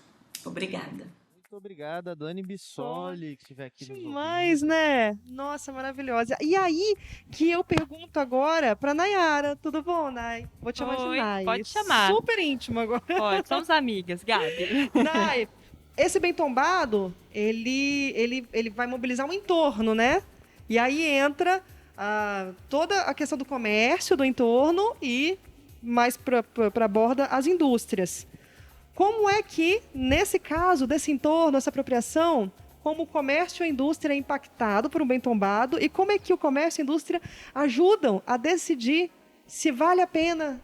Obrigada. Muito obrigada, Dani Bissoli, que estiver aqui nos ouvindo. Demais, né? Nossa, maravilhosa. E aí que eu pergunto agora pra Nayara. Tudo bom, Nay? Vou te chamar de Oi, Nay. pode chamar. Super íntimo agora. Pode, somos amigas, Gabi. Nay, esse bem tombado, ele vai mobilizar um entorno, né? E aí entra toda a questão do comércio do entorno e mais para a borda as indústrias. Como é que, nesse caso desse entorno, essa apropriação, como o comércio e a indústria é impactado por um bem tombado e como é que o comércio e a indústria ajudam a decidir se vale a pena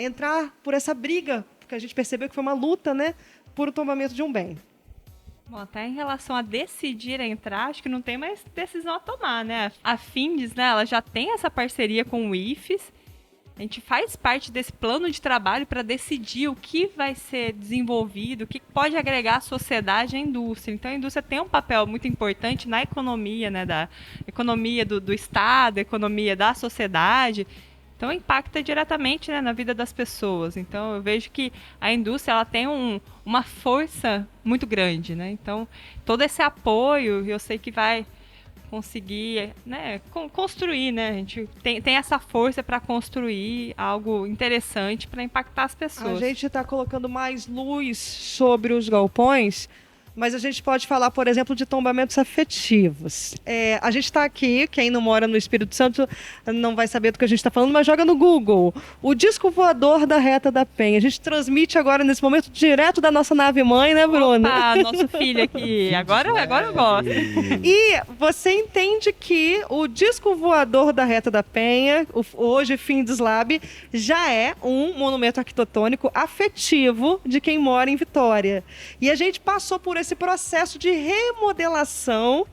entrar por essa briga, porque a gente percebeu que foi uma luta, né, por o tombamento de um bem. Bom, até em relação a decidir entrar, acho que não tem mais decisão a tomar, né? A Findes, né, ela já tem essa parceria com o IFES. A gente faz parte desse plano de trabalho para decidir o que vai ser desenvolvido, o que pode agregar à sociedade e à indústria. Então, a indústria tem um papel muito importante na economia, né, da economia do Estado, economia da sociedade. Então, impacta diretamente, né, na vida das pessoas. Então, eu vejo que a indústria ela tem uma força muito grande, né? Então, todo esse apoio, eu sei que vai conseguir, né, construir, né? A gente tem essa força para construir algo interessante para impactar as pessoas. A gente está colocando mais luz sobre os galpões, mas a gente pode falar, por exemplo, de tombamentos afetivos. A gente está aqui, quem não mora no Espírito Santo não vai saber do que a gente está falando, mas joga no Google. O disco voador da Reta da Penha. A gente transmite agora, nesse momento, direto da nossa nave-mãe, né, Bruna? Ah, nosso filho aqui. Agora eu gosto. E você entende que o disco voador da Reta da Penha, hoje Findes Lab, já é um monumento arquitetônico afetivo de quem mora em Vitória. E a gente passou por esse processo de remodelação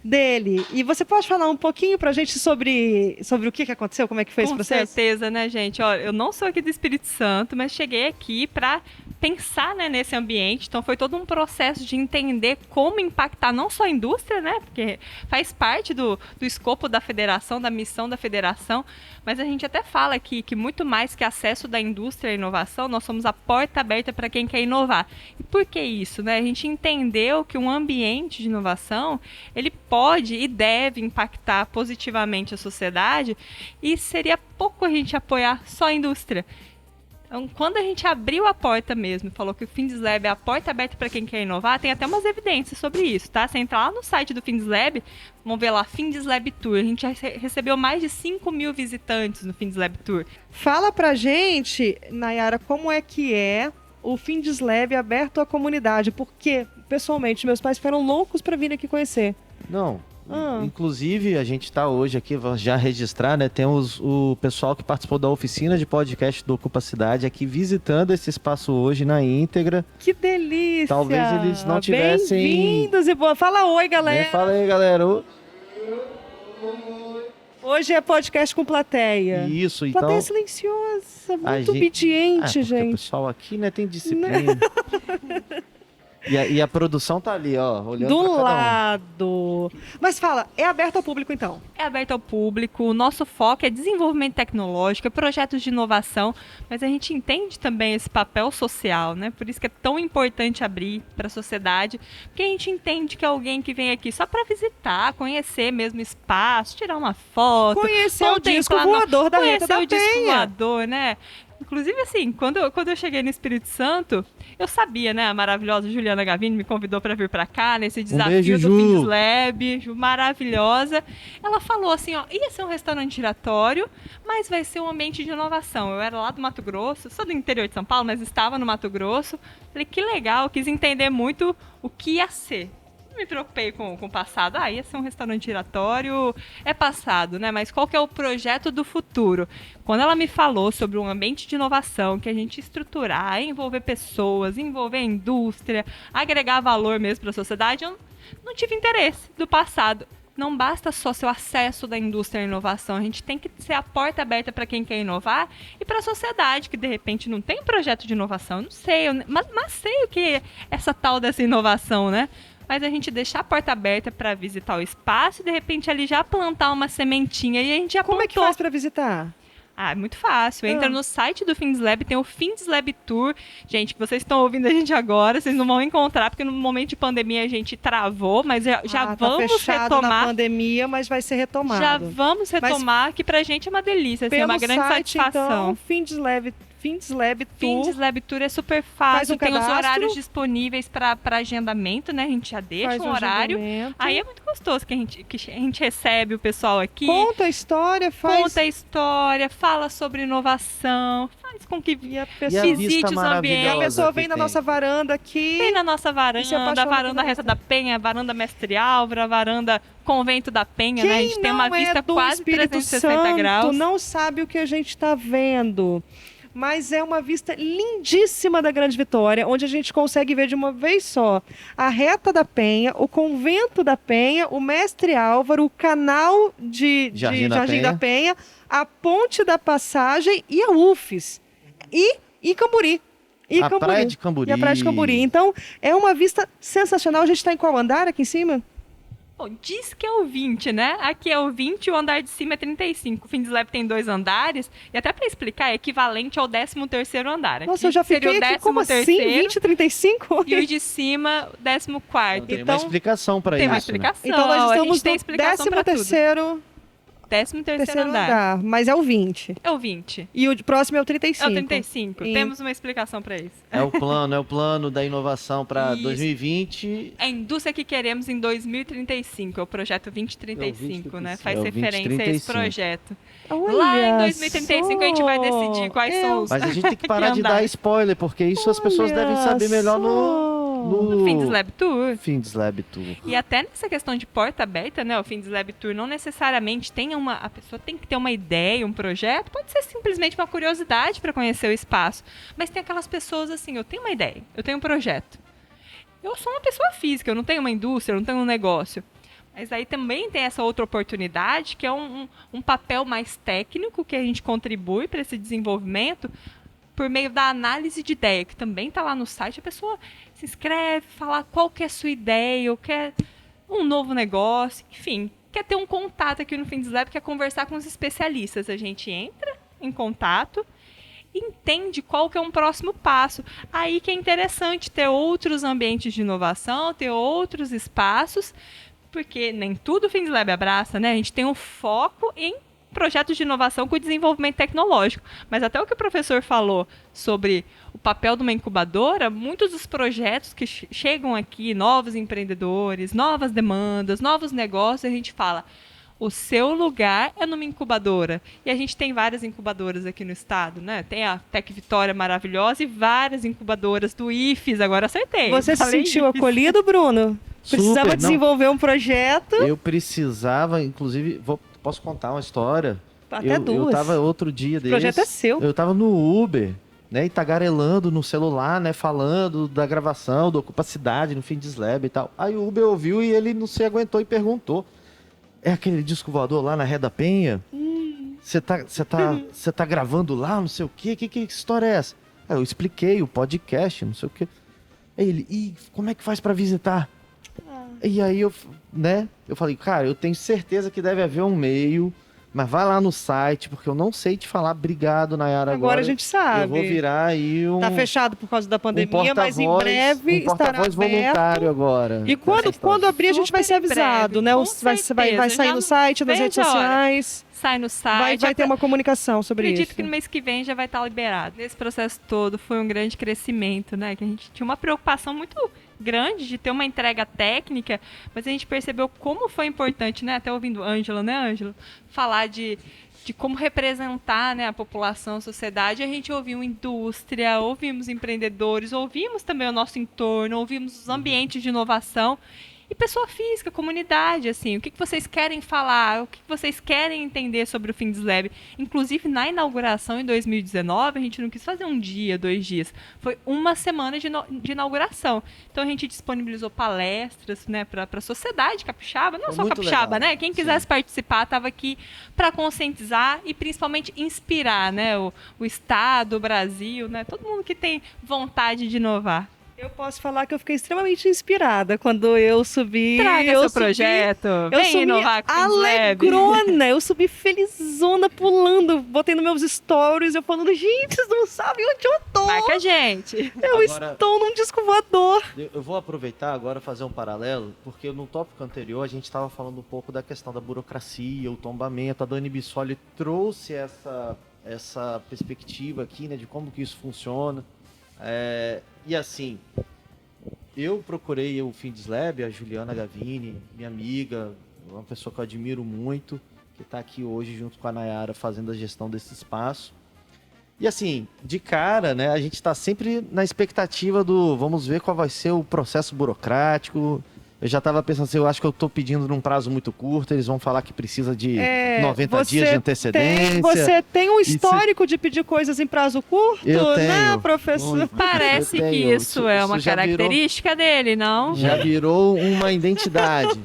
dele. E você pode falar um pouquinho pra gente sobre o que aconteceu? Como é que foi esse processo? Com certeza, né, gente? Olha, eu não sou aqui do Espírito Santo, mas cheguei aqui para pensar, né, nesse ambiente. Então, foi todo um processo de entender como impactar não só a indústria, né, porque faz parte do escopo da federação, da missão da federação, mas a gente até fala aqui que muito mais que acesso da indústria à inovação, nós somos a porta aberta para quem quer inovar. E por que isso, né? A gente entendeu que um ambiente de inovação, ele pode e deve impactar positivamente a sociedade e seria pouco a gente apoiar só a indústria. Então, quando a gente abriu a porta mesmo, falou que o Findes Lab é a porta aberta para quem quer inovar, tem até umas evidências sobre isso, tá? Você entra lá no site do Findes Lab, vamos ver lá, Findes Lab Tour. A gente já recebeu mais de 5.000 visitantes no Findes Lab Tour. Fala pra gente, Nayara, como é que é o Findes Lab aberto à comunidade? Porque, pessoalmente, meus pais ficaram loucos para vir aqui conhecer. Não, inclusive a gente está hoje aqui, vamos já registrar, né? Temos o pessoal que participou da oficina de podcast do Ocupa Cidade aqui visitando esse espaço hoje na íntegra. Que delícia! Talvez eles não tivessem... Bem-vindos e boa. Fala oi, galera! Fala aí, galera! Hoje é podcast com plateia. Isso, então... Plateia silenciosa, muito obediente, gente. O pessoal aqui, né, tem disciplina. E a produção tá ali, ó, olhando do pra cada um. lado. Mas fala, é aberto ao público então? É aberto ao público, o nosso foco é desenvolvimento tecnológico, é projetos de inovação, mas a gente entende também esse papel social, né? Por isso que é tão importante abrir para a sociedade, porque a gente entende que alguém que vem aqui só para visitar, conhecer mesmo o espaço, tirar uma foto, conhecer o disco voador da Reta da Penha. Conhecer o disco voador, né? Inclusive, assim, quando eu cheguei no Espírito Santo, eu sabia, né? A maravilhosa Juliana Gavini me convidou para vir para cá, nesse desafio do Findes Lab, Ju, maravilhosa. Ela falou assim, ó, ia ser um restaurante giratório, mas vai ser um ambiente de inovação. Eu era lá do Mato Grosso, sou do interior de São Paulo, mas estava no Mato Grosso. Falei, que legal, quis entender muito o que ia ser. Não me preocupei com o passado. Ia ser um restaurante giratório, é passado, né? Mas qual que é o projeto do futuro? Quando ela me falou sobre um ambiente de inovação, que a gente estruturar, envolver pessoas, envolver a indústria, agregar valor mesmo para a sociedade, eu não tive interesse do passado. Não basta só ser o acesso da indústria à inovação, a gente tem que ser a porta aberta para quem quer inovar e para a sociedade que de repente não tem projeto de inovação, eu não sei, mas sei o que é essa tal dessa inovação, né? Mas a gente deixar a porta aberta para visitar o espaço e de repente ali já plantar uma sementinha e a gente já Como é que faz para visitar? É muito fácil. Entra no site do FindesLab, tem o FindesLab Tour. Gente, que vocês estão ouvindo a gente agora, vocês não vão encontrar, porque no momento de pandemia a gente travou, mas já vamos tá fechado retomar. Na pandemia, mas vai ser retomado. Já vamos retomar, que pra gente é uma delícia, assim, é uma grande site, satisfação. Então, FindesLab Tour. FindesLab Tour é super Faz fácil, um tem os cadastro. horários disponíveis para agendamento, né? A gente já deixa Faz um horário. agendamento. Aí é muito gostoso que a gente recebe o pessoal aqui. Conta a história, faz... Conta a história, fala sobre inovação, faz com que E a E a pessoa, vista visite os maravilhosa ambientes. a pessoa que vem na tem. nossa varanda aqui. Vem na nossa E se varanda, apaixona varanda pela Reta da Penha, varanda Mestre Álvaro, varanda Convento da Penha, né? A gente Quem tem uma não vista é do quase Espírito 360 Santo graus. não sabe o que a gente está vendo. Mas é uma vista lindíssima da Grande Vitória, onde a gente consegue ver de uma vez só a Reta da Penha, o Convento da Penha, o Mestre Álvaro, o canal de Jardim Jardim da da Penha, a Ponte da Passagem e a UFES. E Camburi. A Praia de Camburi. E a Praia de Camburi. Então, é uma vista sensacional. A gente está em qual andar aqui em cima? Bom, diz que é o 20, né? Aqui é o 20 e o andar de cima é 35. O FindesLab tem 2 andares. E até para explicar, é equivalente ao 13º andar. Nossa, eu já seria fiquei o aqui, como assim? 13º 20, 35? e o de cima, o 14º. Tem Então, uma explicação para Tem isso. uma né? explicação. Então nós a estamos gente tem no explicação para tudo. 13º andar. Mas é o 20. É o 20. E o próximo é o 35. É o 35. E- Temos uma explicação para isso. É o plano da inovação para Isso. 2020. É a indústria que queremos em 2035. É o projeto 2035, né? Faz É o referência a esse 2035. projeto. Olha Lá em 2035 a gente vai só. decidir quais são os... Mas a gente tem que parar de andar. dar spoiler, porque isso as pessoas Olha devem saber melhor no No FindesLab Tour. FindesLab Tour. E até nessa questão de porta aberta, né? O FindesLab Tour não necessariamente tem a pessoa tem que ter uma ideia, um projeto. Pode ser simplesmente uma curiosidade para conhecer o espaço. Mas tem aquelas pessoas assim, eu tenho uma ideia, eu tenho um projeto. Eu sou uma pessoa física, eu não tenho uma indústria, eu não tenho um negócio. Mas aí também tem essa outra oportunidade, que é um papel mais técnico que a gente contribui para esse desenvolvimento por meio da análise de ideia, que também está lá no site. A pessoa se inscreve, fala qual que é a sua ideia, ou quer um novo negócio, enfim, quer ter um contato aqui no FindesLab, quer conversar com os especialistas. A gente entra em contato, entende qual que é um próximo passo. Aí que é interessante ter outros ambientes de inovação, ter outros espaços, porque nem tudo o FindesLab abraça, né? A gente tem um foco em projetos de inovação com desenvolvimento tecnológico. Mas até o que o professor falou sobre o papel de uma incubadora, muitos dos projetos que chegam aqui, novos empreendedores, novas demandas, novos negócios, a gente fala, o seu lugar é numa incubadora. E a gente tem várias incubadoras aqui no estado, né? Tem a Tec Vitória maravilhosa e várias incubadoras do IFES, agora acertei. Você se Falei sentiu IFES. acolhido, Bruno? Precisava Super, não. desenvolver um projeto. Eu precisava, inclusive, posso contar uma história? Até eu duas. tava outro dia O projeto é seu. Eu tava no Uber, né, e tagarelando no celular, né, falando da gravação, do Ocupa Cidade, no FindesLab e tal. Aí o Uber ouviu e ele não se aguentou e perguntou: é aquele disco voador lá na Ré da Penha? Você tá gravando lá, não sei o quê? Que história é essa? Aí eu expliquei o podcast, não sei o quê. Aí ele, e como é que faz pra visitar? E aí eu falei, cara, eu tenho certeza que deve haver um meio, mas vai lá no site, porque eu não sei te falar. Obrigado, Nayara. Agora a gente sabe. Eu vou virar aí um... Tá fechado por causa da um pandemia, mas em porta-voz- breve um estará porta-voz aberto. voluntário agora. E quando abrir, a gente vai ser Super em breve, avisado, né? com Vai certeza. sair Já no site, nas veja redes a hora. sociais. Sai no site. Vai ter uma comunicação sobre Acredito isso. que no mês que vem já vai estar liberado. Esse processo todo foi um grande crescimento, né? Que a gente tinha uma preocupação muito grande de ter uma entrega técnica, mas a gente percebeu como foi importante, né? Até ouvindo Ângela, né, Ângela? Falar de como representar, né, a população, a sociedade. A gente ouviu indústria, ouvimos empreendedores, ouvimos também o nosso entorno, ouvimos os ambientes de inovação. e pessoa física, comunidade, assim, o que vocês querem falar, o que vocês querem entender sobre o FINDSLAB. Inclusive, na inauguração em 2019, a gente não quis fazer um dia, 2 dias, foi uma semana de inauguração. Então, a gente disponibilizou palestras, né, para a sociedade capixaba, não Foi só muito capixaba, legal. né, quem quisesse participar estava aqui para conscientizar e principalmente inspirar, né, o Estado, o Brasil, né, todo mundo que tem vontade de inovar. Eu posso falar que eu fiquei extremamente inspirada quando eu subi. Traga eu seu subi, projeto, Eu vem subi inovar com o FINDSLAB. alegrona, eu subi felizona, pulando, botei nos meus stories, eu falando, gente, vocês não sabem onde eu tô. Marca a gente. Eu Agora- estou num disco voador. Eu vou aproveitar agora e fazer um paralelo, porque no tópico anterior a gente estava falando um pouco da questão da burocracia, o tombamento. A Dani Bissoli trouxe essa perspectiva aqui, né, de como que isso funciona. E assim, eu procurei o FINDSLAB, a Juliana Gavini, minha amiga, uma pessoa que eu admiro muito, que está aqui hoje junto com a Nayara fazendo a gestão desse espaço. E assim, de cara, né, a gente está sempre na expectativa do vamos ver qual vai ser o processo burocrático. Eu já estava pensando assim, eu acho que eu estou pedindo num prazo muito curto, eles vão falar que precisa de 90 dias de antecedência. Você tem um histórico de pedir coisas em prazo curto, Eu tenho. né, professor? Muito. Parece Eu que tenho. isso é uma Isso já virou- característica dele, não? Já virou uma identidade.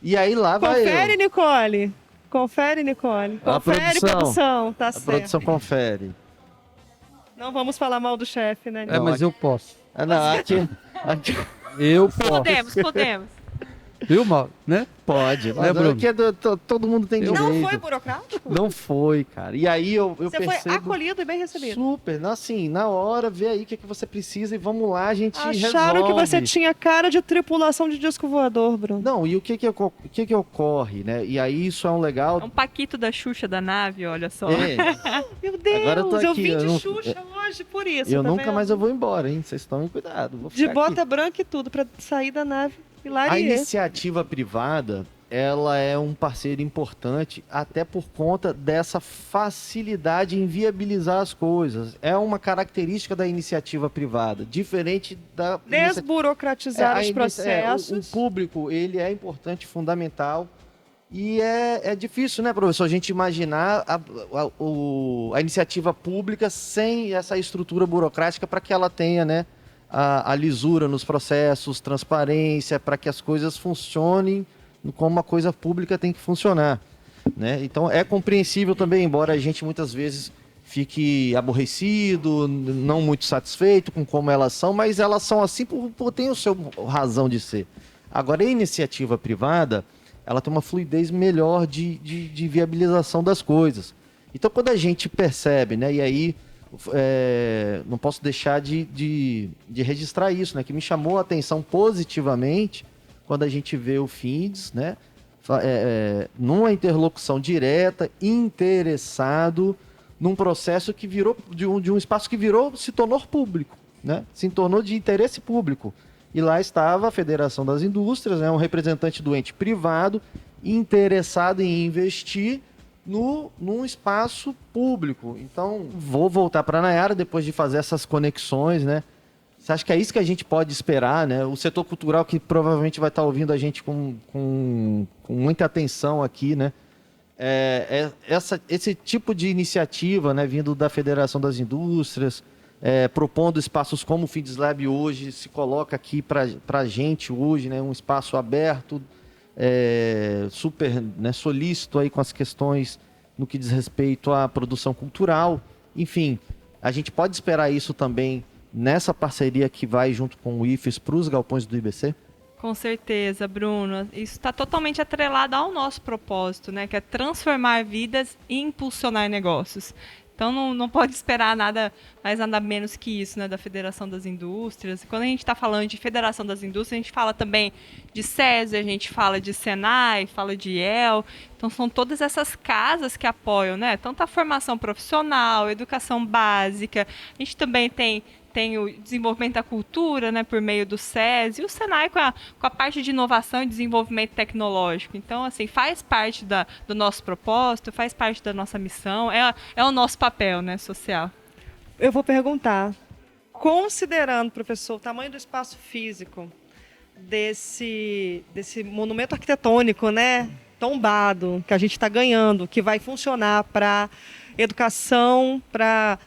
E aí lá vai Confere, eu. Nicole. Confere, Nicole. A Confere, produção. Tá A certo. produção confere. Não vamos falar mal do chefe, né? É, mas eu posso. Não, aqui Eu posso. Podemos. Viu, Mauro? Né? pode. Mas Bruno? aqui todo mundo tem direito. Não foi burocrático? Não foi, cara. E aí eu Você percebo... foi acolhido e bem recebido. Super, assim, na hora, vê aí o que você precisa e vamos lá, a gente Acharam resolve. que você tinha cara de tripulação de disco voador, Bruno. Não, e o que ocorre, né? E aí isso é um legal... É um paquito da Xuxa da nave, olha só. É, Meu Deus, Agora eu tô aqui, vim eu de não- Xuxa hoje por isso. eu tá nunca vendo? mais eu vou embora, hein? Vocês tomem cuidado. Vou De ficar aqui. bota branca e tudo pra sair da nave. A Hilarie. iniciativa privada, ela é um parceiro importante até por conta dessa facilidade em viabilizar as coisas. É uma característica da iniciativa privada, diferente da Desburocratizar os processos. o público, ele é importante, fundamental. E é difícil, né, professor, a gente imaginar a iniciativa pública sem essa estrutura burocrática para que ela tenha, né, a lisura nos processos, transparência, para que as coisas funcionem como uma coisa pública tem que funcionar, né? Então é compreensível também, embora a gente muitas vezes fique aborrecido, não muito satisfeito com como elas são, mas elas são assim por tem o seu razão de ser. Agora, a iniciativa privada, ela tem uma fluidez melhor de viabilização das coisas. Então, quando a gente percebe, né, e aí não posso deixar de registrar isso, né, que me chamou a atenção positivamente quando a gente vê o FINDS, né, numa interlocução direta, interessado num processo que virou, de um espaço que se tornou público, né, se tornou de interesse público. E lá estava a Federação das Indústrias, né, um representante do ente privado, interessado em investir num espaço público. Então, vou voltar para a Nayara depois de fazer essas conexões, né? Você acha que é isso que a gente pode esperar, né? O setor cultural que provavelmente vai estar ouvindo a gente com muita atenção aqui, né? Esse tipo de iniciativa, né, vindo da Federação das Indústrias, propondo espaços como o FINDSLAB hoje, se coloca aqui para a gente hoje, né, um espaço aberto, super, né, solícito aí com as questões no que diz respeito à produção cultural. Enfim, a gente pode esperar isso também nessa parceria que vai junto com o IFES para os galpões do IBC? Com certeza, Bruno. Isso está totalmente atrelado ao nosso propósito, né? Que é transformar vidas e impulsionar negócios. Então, não pode esperar nada mais, nada menos que isso, né, da Federação das Indústrias. E quando a gente está falando de Federação das Indústrias, a gente fala também de SESI, a gente fala de Senai, fala de IEL. Então, são todas essas casas que apoiam, né, tanto a formação profissional, educação básica. A gente também tem o desenvolvimento da cultura, né, por meio do SESI, e o Senai com a parte de inovação e desenvolvimento tecnológico. Então, assim, faz parte do nosso propósito, faz parte da nossa missão, é o nosso papel, né, social. Eu vou perguntar, considerando, professor, o tamanho do espaço físico, desse monumento arquitetônico, né, tombado, que a gente está ganhando, que vai funcionar para educação, para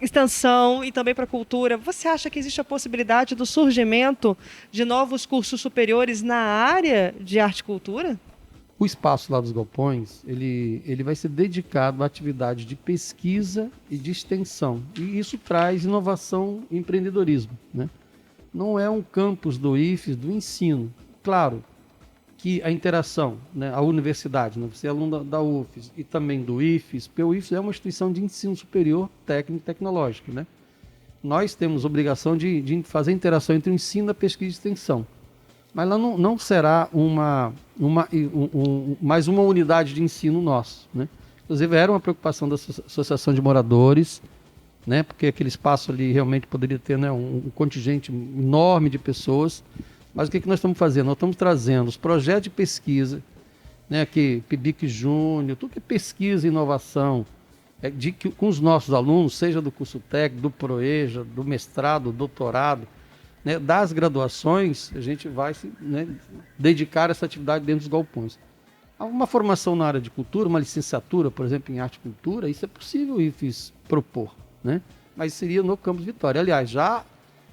extensão e também para cultura, você acha que existe a possibilidade do surgimento de novos cursos superiores na área de arte e cultura? O espaço lá dos galpões, ele vai ser dedicado à atividade de pesquisa e de extensão. E isso traz inovação e empreendedorismo, né? Não é um campus do IFES do ensino. Claro que a interação, né, a universidade, né, você é aluno da UFES e também do IFES, porque o IFES é uma instituição de ensino superior técnico e tecnológico, né? Nós temos obrigação de fazer interação entre o ensino, a pesquisa e extensão. Mas lá não será mais uma unidade de ensino nosso, né? Inclusive, era uma preocupação da Associação de Moradores, né? Porque aquele espaço ali realmente poderia ter, né, um contingente enorme de pessoas. Mas o que nós estamos fazendo? Nós estamos trazendo os projetos de pesquisa, né, aqui, PIBIC Júnior, tudo que é pesquisa e inovação, com os nossos alunos, seja do curso técnico, do PROEJA, do mestrado, do doutorado, né, das graduações, a gente vai se, né, dedicar essa atividade dentro dos galpões. Uma formação na área de cultura, uma licenciatura, por exemplo, em arte e cultura, isso é possível o IFES propor, né? Mas seria no Campus Vitória. Aliás, já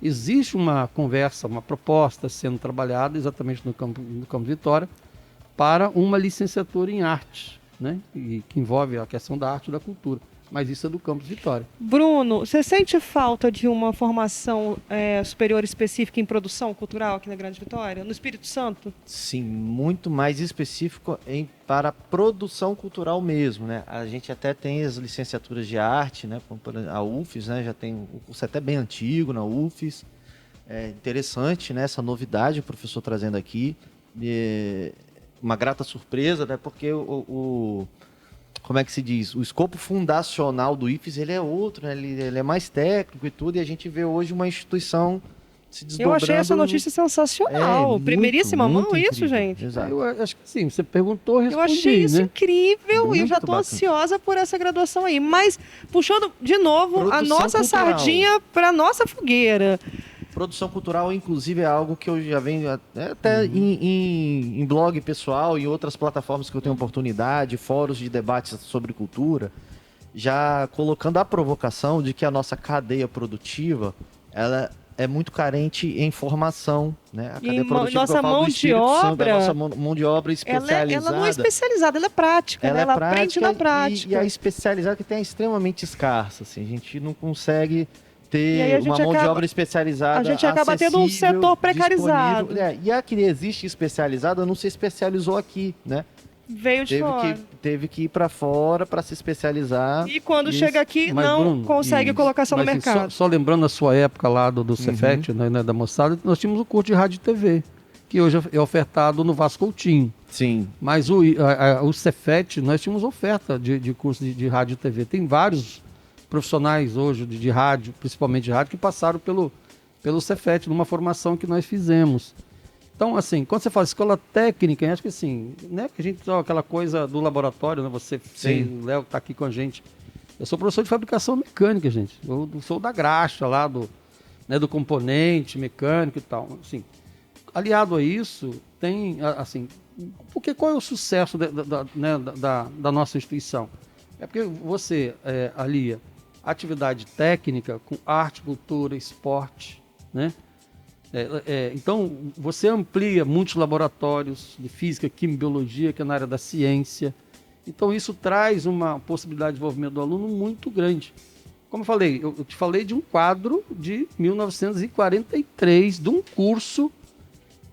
existe uma conversa, uma proposta sendo trabalhada exatamente no Campus Vitória para uma licenciatura em arte, né? E que envolve a questão da arte e da cultura. Mas isso é do Campus Vitória. Bruno, você sente falta de uma formação superior específica em produção cultural aqui na Grande Vitória, no Espírito Santo? Sim, muito mais específico para produção cultural mesmo, né? A gente até tem as licenciaturas de arte, né? A UFES, né? Já tem um curso até bem antigo na UFES. É interessante, né? Essa novidade o professor trazendo aqui. Uma grata surpresa, né? Porque como é que se diz? O escopo fundacional do IFES, ele é outro, né? Ele é mais técnico e tudo, e a gente vê hoje uma instituição se desdobrando. Eu achei essa notícia sensacional. Primeiríssima mão, muito isso, incrível. gente? Exato. Eu acho que sim, você perguntou, eu respondi, Eu achei isso né? incrível e eu já Muito estou bacana. ansiosa por essa graduação aí. Mas, puxando de novo a Produção nossa cultural. sardinha para nossa fogueira. Produção cultural, inclusive, é algo que eu já venho até em blog pessoal e outras plataformas que eu tenho oportunidade, fóruns de debates sobre cultura, já colocando a provocação de que a nossa cadeia produtiva, ela é muito carente em formação, né? A cadeia produtiva nossa que eu falo mão do de Espírito Santo, obra- a nossa mão de obra especializada. Ela não é especializada, ela é prática, né? é Ela aprende na prática. E a especializada que tem é extremamente escassa, assim, a gente não consegue E aí ter a gente uma mão de acaba- obra especializada, a gente acaba tendo um acessível, setor precarizado. disponível. E a que existe especializada não se especializou aqui, né? Veio de fora. Teve que ir para fora para se especializar. E quando Isso. chega aqui, Mas, não Bruno, consegue isso. colocação no Mas, assim, mercado. só lembrando a sua época lá do Cefet, né, da moçada, nós tínhamos o curso de rádio e TV, que hoje é ofertado no Vasco Coutinho. Sim. Mas o Cefet, nós tínhamos oferta de curso de rádio e TV. Tem vários profissionais hoje de rádio, principalmente de rádio, que passaram pelo Cefet, numa formação que nós fizemos. Então, assim, quando você fala escola técnica, eu acho que assim, né, que a gente só aquela coisa do laboratório, né, você fez, o Léo está aqui com a gente. Eu sou professor de fabricação mecânica, gente. Eu sou da graxa lá, do componente mecânico e tal. Assim, aliado a isso, tem, assim, porque qual é o sucesso da nossa instituição? É porque você alia atividade técnica com arte, cultura, esporte, né? Então, você amplia muitos laboratórios de física, química, biologia, que é na área da ciência. Então, isso traz uma possibilidade de desenvolvimento do aluno muito grande. Como eu falei, eu te falei de um quadro de 1943, de um curso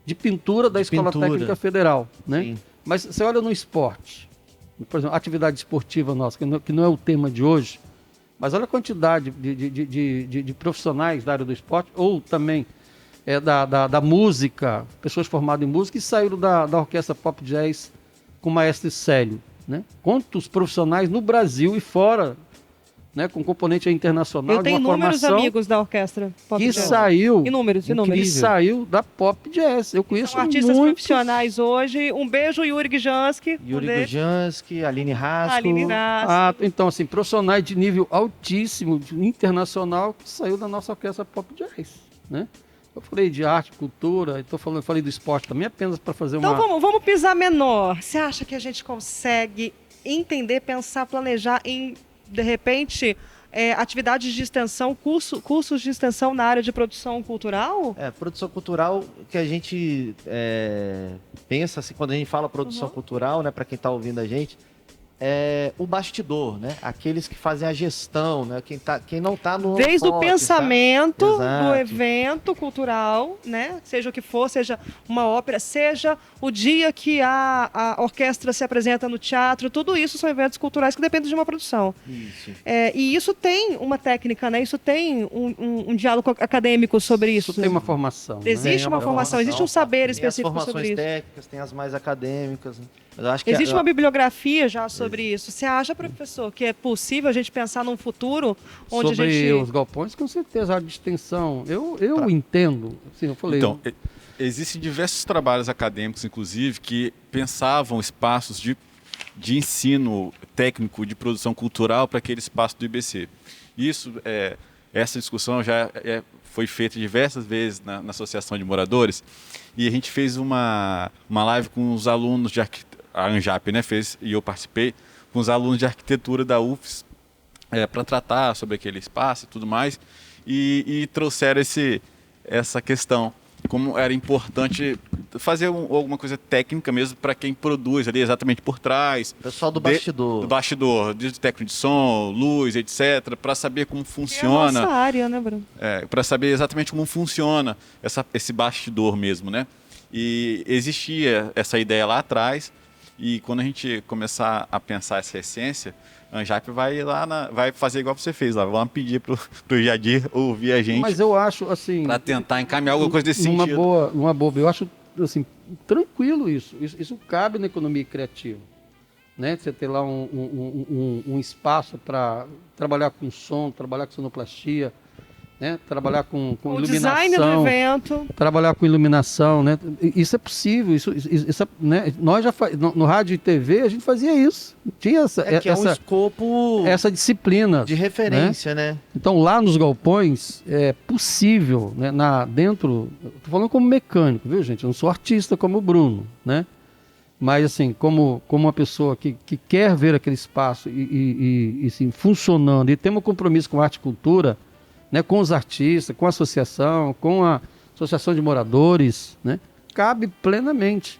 de pintura da Escola Técnica Federal, né? Sim. Mas você olha no esporte, por exemplo, atividade esportiva nossa, que não é o tema de hoje, mas olha a quantidade de profissionais da área do esporte, ou também da música, pessoas formadas em música, que saíram da orquestra pop jazz com o maestro Célio, né? Quantos profissionais no Brasil e fora, né, com componente internacional, Eu tenho de uma inúmeros formação amigos da orquestra pop que jazz. saiu, Inúmeros. que saiu da pop jazz. Eu conheço São artistas muitos profissionais hoje. Um beijo, Yuri Gjanski. Yuri Gujanski, Aline Rasco. Aline Rasco. Então, assim, profissionais de nível altíssimo, internacional, que saiu da nossa orquestra pop jazz, né? Eu falei de arte, cultura, falei do esporte também, apenas para fazer uma... Então vamos pisar menor. Você acha que a gente consegue entender, pensar, planejar em, de repente, atividades de extensão, cursos de extensão na área de produção cultural? Produção cultural que a gente pensa assim, quando a gente fala produção cultural, né, para quem está ouvindo a gente, o bastidor, né? Aqueles que fazem a gestão, né? Quem não está no Desde o pensamento tá? do evento cultural, né? Seja o que for, seja uma ópera, seja o dia que a orquestra se apresenta no teatro, tudo isso são eventos culturais que dependem de uma produção. Isso. E isso tem uma técnica, né? Isso tem um diálogo acadêmico sobre isso. Isso tem uma formação. Existe uma formação, existe um saber específico sobre isso. Tem as formações técnicas, tem as mais acadêmicas. Né? Eu acho que existe uma bibliografia já sobre isso. Você acha, professor, que é possível a gente pensar num futuro onde sobre a gente... os galpões, com certeza, a área de extensão. Eu entendo, assim, eu falei... Então, existem diversos trabalhos acadêmicos, inclusive, que pensavam espaços de ensino técnico de produção cultural para aquele espaço do IBC. Isso, essa discussão já foi feita diversas vezes na Associação de Moradores, e a gente fez uma live com os alunos de a ANJAP, né, fez, e eu participei, com os alunos de arquitetura da UFES, para tratar sobre aquele espaço e tudo mais, e trouxeram essa questão, como era importante fazer alguma coisa técnica mesmo para quem produz ali exatamente por trás. Pessoal do bastidor. Do bastidor, de técnico de som, luz, etc., para saber como funciona. É a nossa área, né, Bruno? Para saber exatamente como funciona esse bastidor mesmo, né? E existia essa ideia lá atrás, e quando a gente começar a pensar essa essência, a ANJAP vai fazer igual você fez lá. Vamos pedir pro Jadir ouvir a gente. Mas eu acho, assim... Para tentar encaminhar alguma coisa desse sentido. Numa boa. Eu acho, assim, tranquilo isso. Isso cabe na economia criativa. Né? Você ter lá um espaço para trabalhar com som, trabalhar com sonoplastia, né? Trabalhar com o iluminação. design do evento. Trabalhar com iluminação, né? Isso é possível. Isso né? Nós já no rádio e TV a gente fazia isso. Tinha é um escopo essa disciplina de referência, né? Então lá nos galpões é possível, né? Dentro, estou falando como mecânico, viu, gente? Eu não sou artista como o Bruno, né? Mas assim, como uma pessoa que quer ver aquele espaço e assim, funcionando e tem um compromisso com a arte e cultura, né, com os artistas, com a associação, com a associação de moradores, né, cabe plenamente.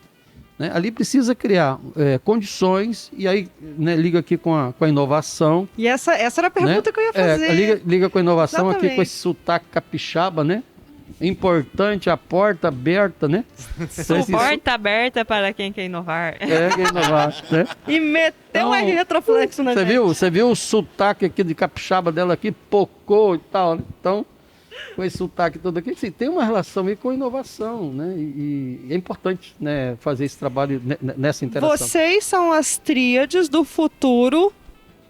Né? Ali precisa criar condições, e aí, né, liga aqui com a inovação. E essa era a pergunta, né, que eu ia fazer. Liga com a inovação. Exatamente. Aqui com esse sotaque capixaba, né? Importante, a porta aberta, né? Porta aberta para quem quer inovar. Quer inovar, né? E meteu um retroflexo na gente. Você viu o sotaque aqui de capixaba dela aqui, pocou e tal, né? Então, com esse sotaque todo aqui, assim, tem uma relação aí com a inovação, né? E é importante, né, fazer esse trabalho nessa interação. Vocês são as tríades do futuro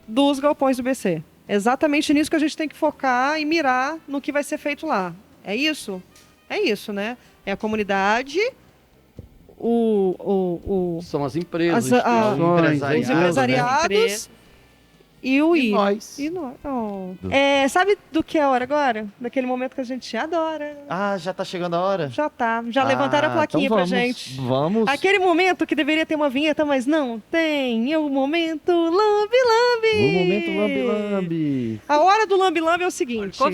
dos galpões do BC. Exatamente nisso que a gente tem que focar e mirar no que vai ser feito lá. É isso? É isso, né? É a comunidade, são as empresas, os empresariados, né? E nós. E nós. Oh. Sabe do que é a hora agora? Daquele momento que a gente adora. Ah, já tá chegando a hora? Já tá. Já levantaram a plaquinha então pra gente. Vamos. Aquele momento que deveria ter uma vinheta, mas não tem. É o momento lambi-lambi. O momento lambi-lambi. A hora do lambi-lambi é o seguinte. Olha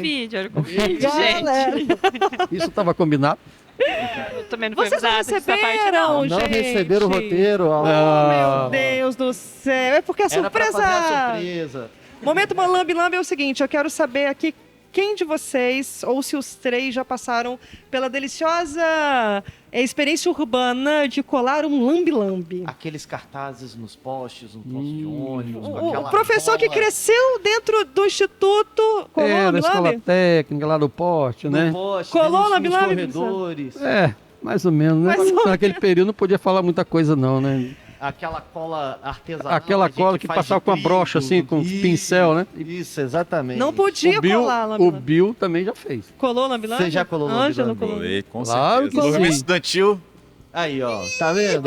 o Covid, gente. Isso estava combinado? Eu também não Vocês não receberam, gente. Não receberam o roteiro. Meu Deus do céu. É porque é surpresa. Era pra fazer a surpresa. Momento lambi-lambi é o seguinte, eu quero saber aqui quem de vocês, ou se os três já passaram pela deliciosa experiência urbana de colar um lambi-lambi. Aqueles cartazes nos postes, um poste de ônibus. O professor que cresceu dentro do instituto colou da escola técnica lá do poste, né? Poste, colou lambi-lambi nos corredores. Mais ou menos, né? Naquele período não podia falar muita coisa não, né? Aquela cola artesanal. Aquela cola que passava com a brocha, assim, com pincel, né? Isso, exatamente. Não podia colar lambi-lambi. O Bill também já fez. Colou lambi-lambi? Você já colou lambi-lambi? Ângelo colou. Com claro certeza. Que movimento sim. estudantil. Aí, ó. Tá vendo?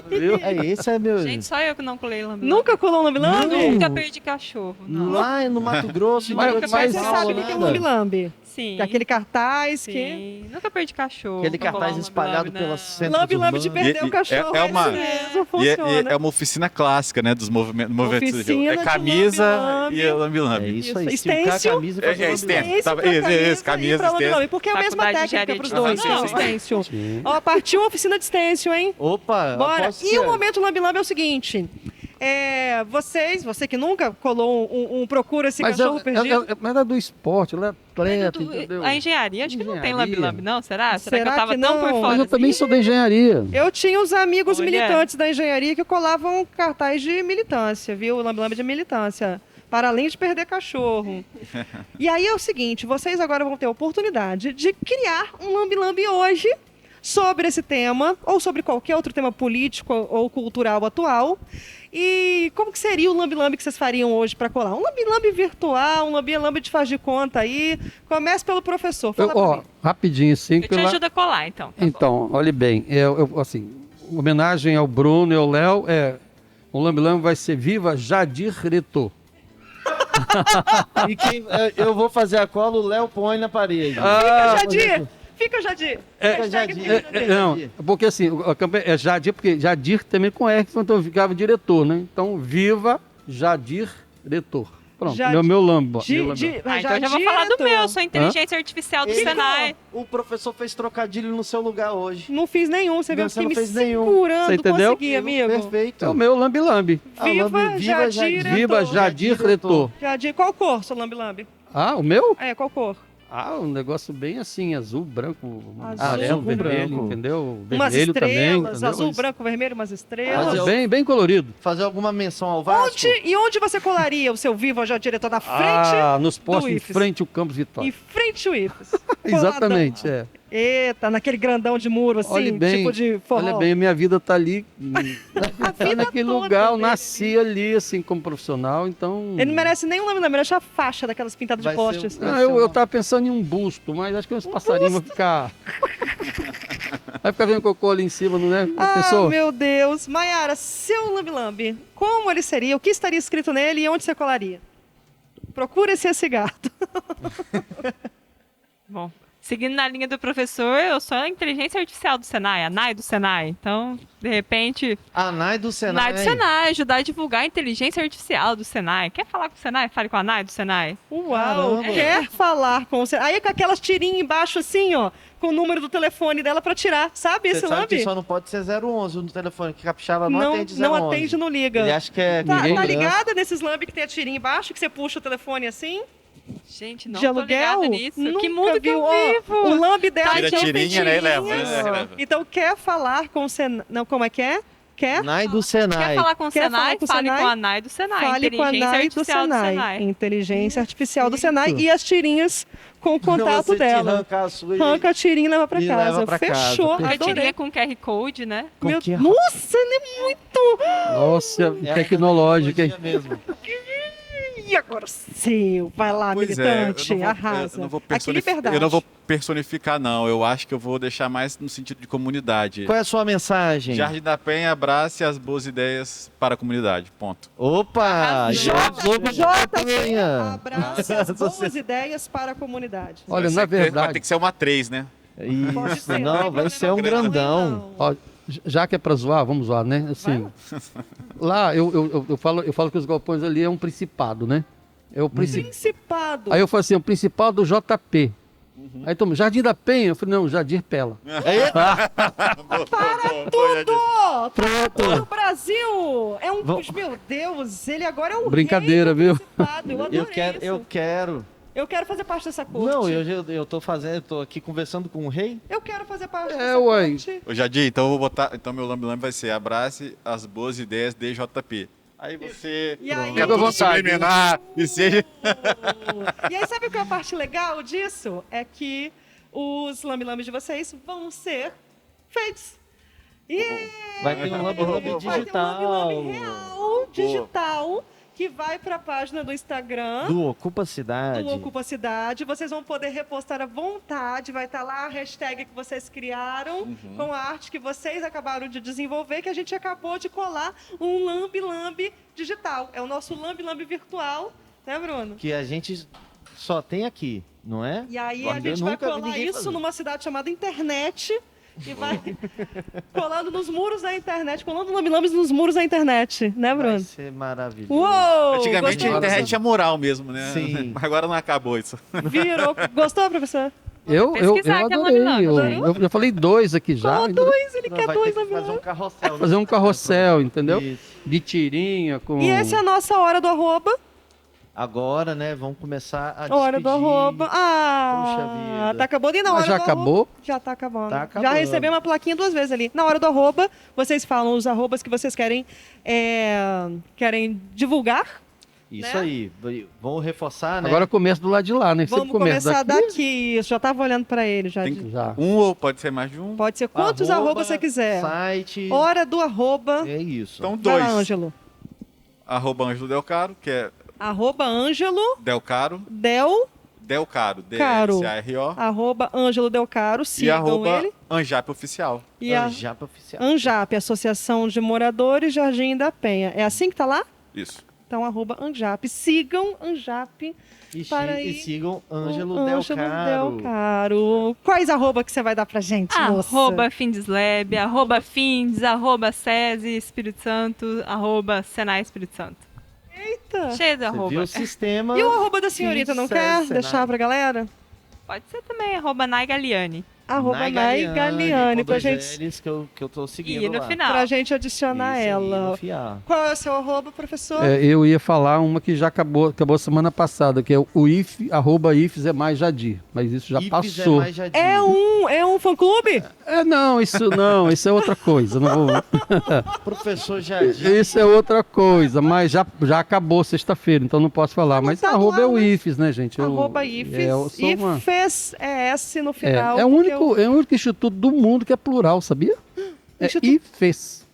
Viu? Esse é meu... Gente, só eu que não colei lambi-lambi. Nunca colou lambi-lambi? Nunca perdi cachorro, não. Lá no Mato Grosso. Mas Você sabe o que é lambi-lambi? Sim. Aquele cartaz que... Sim. Nunca perdi cachorro. Aquele pra colar cartaz um espalhado lambe-lambe, pelas não. centros Lambe-lambe de urbanos. perder o cachorro, é uma- isso mesmo, E funciona. é uma oficina clássica, né, dos movimentos Oficina é de camisa lambe-lambe. e lambe-lambe. É isso Isso. aí, esticar a Stencil. camisa e fazer É, um stencil. lambe-lambe. Tá, Pra isso, camisa, e pra stencil. lambe-lambe, porque é a mesma Faculdade de técnica engenharia pros de dois, profissional. o stencil. Sim. Ó, partiu a oficina de stencil, hein? Opa, Bora. aposto E que o é. momento lambe-lambe é o seguinte. Você que nunca colou procura esse cachorro perdido. Mas é do esporte, ela é atleta, Mas entendeu? a engenharia, acho que não tem Engenharia. lambe-lambe, não? Será? Será que Será eu tava que tão não? por Mas fora? Mas eu também assim? sou da engenharia. Eu tinha os amigos Olha. militantes da engenharia que colavam cartaz de militância, viu? Lambe-lambe de militância. Para além de perder cachorro. E aí é o seguinte, vocês agora vão ter a oportunidade de criar um lambe-lambe hoje sobre esse tema, ou sobre qualquer outro tema político ou cultural atual. E como que seria o lambe-lambe que vocês fariam hoje para colar? Um lambe-lambe virtual, um lambe-lambe de faz de conta aí. Comece pelo professor. Fala pra mim. Rapidinho, assim. Eu te ajudo a colar, então. Tá bom. Então, olhe bem, assim, homenagem ao Bruno e ao Léo, o lambe-lambe vai ser Viva Jadir Retor. Eu vou fazer a cola, o Léo põe na parede. Fica, Jadir! Fica, Jadir! Hashtag Jadir. fica, Jadir. Não, porque assim, a campanha é Jadir, porque Jadir também com R, então ficava diretor, né? Então, Viva Jadir Retor. Pronto, Jadir- meu lambo. Então eu Já vou falar do meu, sou inteligência artificial do Ele- Senai. O professor fez trocadilho no seu lugar hoje. Não fiz nenhum, você viu? Não, Eu você fiquei não me fez nenhum. segurando, Você entendeu? consegui, amigo. Perfeito. É o meu lambe-lambe. Viva Jadir Viva Retor. Jadir Retor. Jadir, qual cor, seu lambe-lambe? Ah, o meu? É, qual cor? Ah, um negócio bem assim, azul, branco, Azul amarelo, com vermelho, branco. entendeu? Umas Vermelho também. estrelas, entendeu? azul, Isso. branco, vermelho, umas Ah, estrelas. eu- bem colorido. Fazer alguma menção ao Vasco? Onde você colaria o seu Viva Jadir Retor? Na frente? Nos postos em IFES. frente ao Campos Em Vitória. frente ao IFES. Exatamente, Coladão. Eita, naquele grandão de muro, assim, Olha bem, tipo de forró. olha bem, minha vida tá ali. A vida naquele toda lugar, eu dele. nasci ali, assim, como profissional, então... Ele não merece nem um lambe-lambe, merece a faixa daquelas pintadas Vai de postes. ser Não, eu tava pensando em um busto, mas acho que uns passarinhos vão ficar... Vai ficar vendo cocô ali em cima, não é? Ah, Pensou? meu Deus. Maiara, seu lambe-lambe, como ele seria? O que estaria escrito nele e onde você colaria? Procura esse gato. Bom, seguindo na linha do professor, eu sou a inteligência artificial do Senai, a NAI do Senai. Então, de repente, A NAI do Senai. NAI do Senai, ajudar a divulgar a inteligência artificial do Senai. Quer falar com o Senai? Fale com a NAI do Senai. Uau, Caramba. quer falar com você. Aí com aquelas tirinhas embaixo assim, ó, com o número do telefone dela pra tirar. Sabe Você esse sabe que lambe? só não pode ser 011 no telefone, que Capixaba não atende 011. Não atende, não liga. Ele acha que é... Tá, Ninguém tá liga. ligada nesses lambe que tem a tirinha embaixo, que você puxa o telefone assim? Gente, não de tô aluguel? ligada nisso. Nunca Que mundo que viu, eu ó, vivo. O lambe dela Tira a tem tirinha, né, e leva, tirinhas. né, leva. Então quer falar com o Senai. Não, como é que é? Quer? NAI do Quer Senai. falar com o Quer Senai? falar com o Fale Senai? com a NAI do Senai. Fale com a inteligência NAI do artificial Senai. Inteligência artificial do Senai Perfeito. e as tirinhas com o contato Você te dela. arranca a sua e- Arranca a tirinha e leva pra e casa. leva pra casa. Fechou, Perfeito. A tirinha adorei. com QR Code, né? Com Meu... que ra- Nossa, ele é muito... Nossa, É a tecnológica, hein? tecnologia mesmo. E agora seu, vai lá, Pois militante, eu não vou, arrasa. eu não vou Aqui, liberdade. eu não vou personificar, não. Eu acho que eu vou deixar mais no sentido de comunidade. Qual é a sua mensagem? Jardim da Penha, abrace as boas ideias para a comunidade. Ponto. Opa! Arrasou. JP, abraça as boas ideias para a comunidade. Olha, na Vai ter verdade, que ser uma 3, né? Pode Isso, ser, não, tem vai ser um problema grandão. não. ó, já que é pra zoar, vamos zoar, né? Assim, lá eu falo que os galpões ali é um principado, né? É o principado. Principado. Aí eu falo assim, o principal do JP. Aí todo mundo, Jardim da Penha. Eu falei, não, Jardim Pela. Tudo no Brasil! É um. Vamos- Meu Deus, ele agora é o Brincadeira, rei do viu? Principado. Eu adorei Eu quero, isso. eu quero. Eu quero fazer parte dessa corte. Não, eu tô fazendo, tô aqui conversando com o rei. Eu quero fazer parte É, dessa uai. corte. Ô, Jardim, então eu vou botar. Então meu lambe-lambe vai ser abrace as boas ideias de JP. Aí você. E aí, Fica à vontade. subliminar e seja. E aí, sabe qual é a parte legal disso? É que os lambe-lambes de vocês vão ser feitos. E Vai ter um lambe-lambe vai ter um digital. lambe-lambe real, digital, que vai para a página do Instagram. Do Ocupa Cidade. Do Ocupa Cidade, vocês vão poder repostar à vontade, vai estar lá a hashtag que vocês criaram, com a arte que vocês acabaram de desenvolver, que a gente acabou de colar um lambe-lambe digital. É o nosso lambe-lambe virtual, né, Bruno? Que a gente só tem aqui. Não é? E aí a Eu gente vai nunca vi colar ninguém isso fazer. numa cidade chamada internet e vai colando nos muros da internet, colando lame-lames nos muros da internet, né, Vai Bruno? ser maravilhoso. Uou! Antigamente Gostou? a internet tinha moral mesmo, né? Sim. Mas agora não acabou isso. Virou. Gostou, professor? Eu pesquisar que é adorei. laminando. Eu já falei 2 aqui já. Falou ainda- 2, ele Não, quer vai 2 ter que fazer um carrossel. né? Fazer um carrossel, entendeu? Isso. De tirinha com... E essa é a nossa hora do arroba. Agora, né, vamos começar a Hora do despedir. arroba. Puxa Ah, vida. tá acabando e na Mas hora já do acabou? arroba. Já tá acabando. Tá Já acabando. recebi uma plaquinha 2 vezes ali. Na hora do arroba, vocês falam os arrobas que vocês querem divulgar. Isso né? aí. Vamos reforçar, né? Agora começa do lado de lá, né? Vamos Sempre começa começar daqui. Isso, já tava olhando pra ele. Já. Tem Já. Um ou pode ser mais de um? Pode ser quantos arrobas você quiser. Site. Hora do arroba. É isso. Então Vai lá, dois. Ângelo. Arroba Ângelo Del Caro, que é Arroba Ângelo Del Caro. Del Caro. Caro. D-E-C-A-R-O. Arroba Ângelo Del Caro. E Sigam arroba ele. Anjap Oficial. E a Anjap Oficial. Anjap, Associação de Moradores Jardim da Penha. É assim que tá lá? Isso. Então, arroba Anjap. Sigam Anjap. Para E aí. sigam Ângelo o Del Ângelo Caro. Del Caro. Quais arroba que você vai dar pra gente, moça? Arroba Findeslab, arroba Findes, arroba SESI Espírito Santo, arroba Senai Espírito Santo. Eita. Cheio de Você viu arroba. o sistema? E o arroba da senhorita, não quer Senai. deixar pra galera? Pode ser também arroba Nai Galiani. Arroba Nai Galiani, pra gente, Que eu tô seguindo E no lá. final. pra gente adicionar Isso aí, ela. no fiar. Qual é o seu arroba, professor? Eu ia falar uma que já acabou semana passada, que é o arroba ifs é mais Jadir, mas isso já Ifs passou. mais Jadir. É um fã-clube? Não, isso é outra coisa, não vou... Professor Jadir. Isso é outra coisa, mas já acabou sexta-feira, então não posso falar, mas tá arroba lá, é o mas- ifs, né, gente? Arroba ifs. eu sou uma- Ifes é S no É, final. é o porque único, é o único instituto do mundo que é plural, sabia? É Instituto- IFES.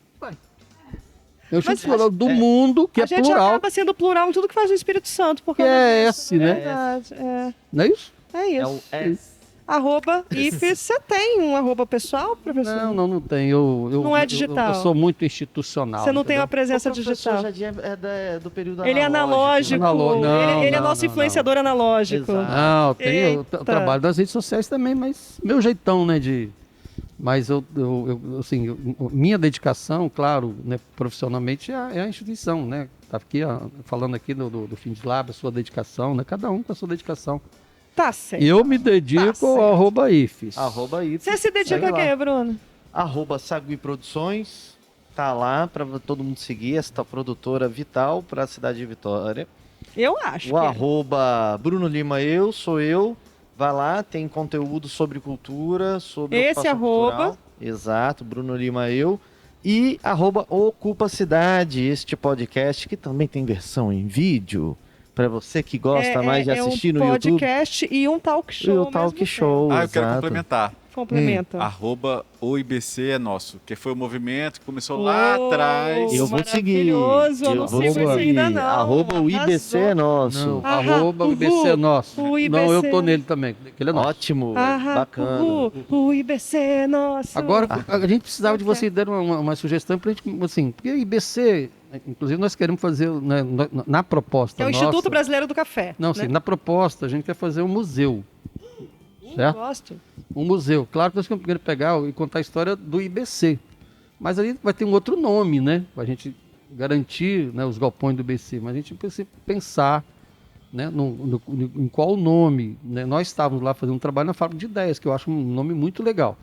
É o instituto plural do mundo que a é gente plural, acaba sendo plural em tudo que faz no Espírito Santo. Por que causa é disso. S, né? Verdade, é. Não é isso? É É o isso. S. Arroba ifes. Você tem um arroba pessoal, professor? Não tem. Eu, Não é digital. Eu sou muito institucional. Você não tem entendeu? uma presença O professor digital. Jadir do período Ele é analógico. Não, ele é não, nosso não, influenciador analógico. Exato. Não, tem eu Eita. trabalho nas redes sociais também, mas meu jeitão, né, mas assim, minha dedicação, claro, né, profissionalmente é a instituição, né? Tá aqui falando aqui do Findeslab, a sua dedicação, né? Cada um com a sua dedicação. Tá certo. E eu me dedico certo. ao arroba ifs. Arroba ifs. Você se dedica Segue a lá. quê, Bruno? Arroba Sagui Produções. Tá lá para todo mundo seguir esta produtora vital para a cidade de Vitória. Eu acho. O que é. arroba Bruno Lima sou eu. Vai lá, tem conteúdo sobre cultura, sobre Esse ocupação arroba. cultural. Exato, Bruno Lima E arroba Ocupa Cidade, este podcast que também tem versão em vídeo. Para você que gosta mais de assistir um no YouTube. podcast e um talk show. E o ao mesmo talk tempo. show. Eu quero exato. complementar. Complementa. Arroba o IBC é nosso, que foi o movimento que começou lá atrás. Eu vou seguir. Maravilhoso, eu não vou sigo esse seguir. ainda não. Arroba o IBC é nosso. Não, Aham, arroba o IBC é nosso. o IBC. Não, eu tô nele também, que ele é nosso. Ótimo, Aham, bacana. o IBC é nosso. Agora, a gente precisava de vocês darem uma sugestão pra gente, assim, porque o IBC, inclusive nós queremos fazer, né, na proposta é o nossa... Instituto Brasileiro do Café. Não, né? sim, na proposta a gente quer fazer um museu, Eu certo? gosto. Um museu. Claro que nós queremos primeiro pegar e contar a história do IBC, mas aí vai ter um outro nome, né? Pra gente garantir, né, os galpões do IBC, mas a gente precisa pensar, né, em qual nome, né? Nós estávamos lá fazendo um trabalho na Fábrica de Ideias, que eu acho um nome muito legal.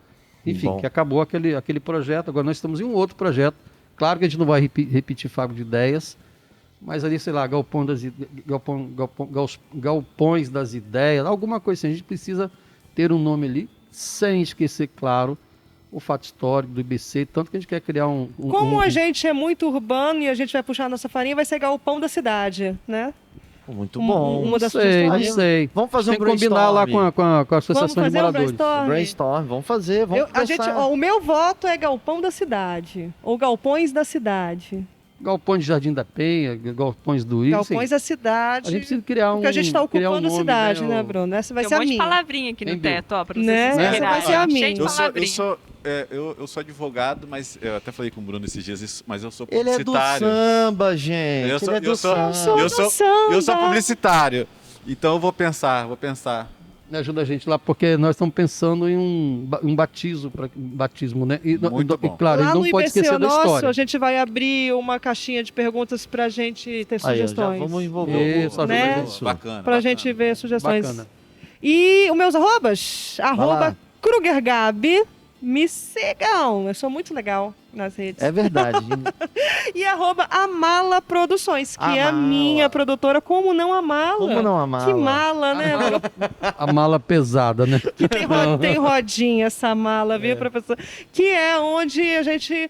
Enfim, Bom. que acabou aquele projeto, agora nós estamos em um outro projeto. Claro que a gente não vai repetir Fábrica de Ideias, mas ali, sei lá, galpões das ideias, alguma coisa assim. A gente precisa ter um nome ali, sem esquecer, claro, o fato histórico do IBC, tanto que a gente quer criar Como a gente é muito urbano e a gente vai puxar a nossa farinha, vai ser galpão da cidade, né? Muito bom. Uma das Não sei, não sugestões. sei. Vamos fazer Tem um que combinar lá brainstorm. com a Vamos Associação de fazer um Moradores. brainstorm? Brainstorm, vamos fazer, vamos conversar. O meu voto é galpão da cidade, ou galpões da cidade. Galpões de Jardim da Penha, galpões do Rio. Galpões da cidade. A gente precisa criar Porque a gente está criar ocupando a nome, cidade, né, o- Bruno? Essa vai Tem ser um a monte de minha. palavrinha aqui no Entendeu? teto, ó, pra vocês Né? se Essa inspirarem. vai ser a minha. Cheio de palavrinha. Eu sou advogado, mas eu até falei com o Bruno esses dias, mas eu sou Ele é do publicitário. samba, gente. Eu sou- Ele é do eu sou- samba. sou eu do sou samba. publicitário. Então eu vou pensar. Ajuda a gente lá, porque nós estamos pensando em um batismo, né? Muito bom. E claro, Lá ele no não pode IBC esquecer da Nosso, história. a gente vai abrir uma caixinha de perguntas pra gente ter Aí, ó, sugestões. já vamos envolver. Isso, ajuda Né? a gente. Bacana. Pra gente ver sugestões. Bacana. E os meus arrobas? lá. Arroba KrugerGabi. Me sigam, eu sou muito legal nas redes. É verdade. E arroba Amala Produções, que é a Amala. minha produtora. Como não amá-la? Como não amá-la? Que mala, né? A mala pesada, né? Tem rodinha essa mala, viu, professor? Que é onde a gente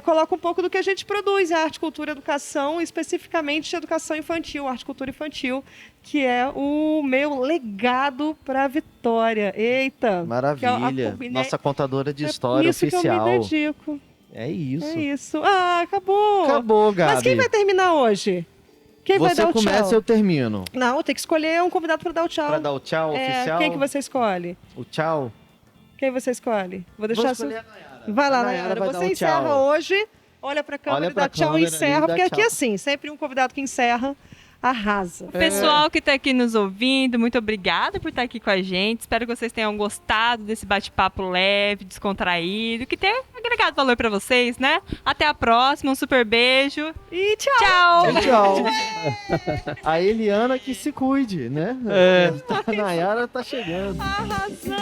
coloca um pouco do que a gente produz, a arte, cultura, educação, especificamente educação infantil, arte, cultura infantil, que é o meu legado para a Vitória. Eita! Maravilha. Que Nossa contadora de história isso oficial. que eu me dedico. É isso. É isso. Ah, acabou. Acabou, Gabi. Mas quem vai terminar hoje? Quem vai Você dar o começa, tchau? eu termino. Não, tem que escolher um convidado para dar o tchau. Pra dar o tchau oficial. Quem que você escolhe? O tchau. Quem você escolhe? Vou Vou deixar escolher a Nayara. Vai lá, A Nayara Nayara. vai dar Você o encerra tchau. hoje. Olha pra câmera Olha e dá pra tchau e câmera encerra. ali e dá Porque aqui tchau. assim, sempre um convidado que encerra, arrasa. Pessoal que está aqui nos ouvindo, muito obrigada por estar aqui com a gente. Espero que vocês tenham gostado desse bate-papo leve, descontraído, que tenha agregado valor para vocês, né? Até a próxima, um super beijo. E tchau. Tchau! Tchau. A Eliana que se cuide, né? A Nayara tá chegando. Arrasou!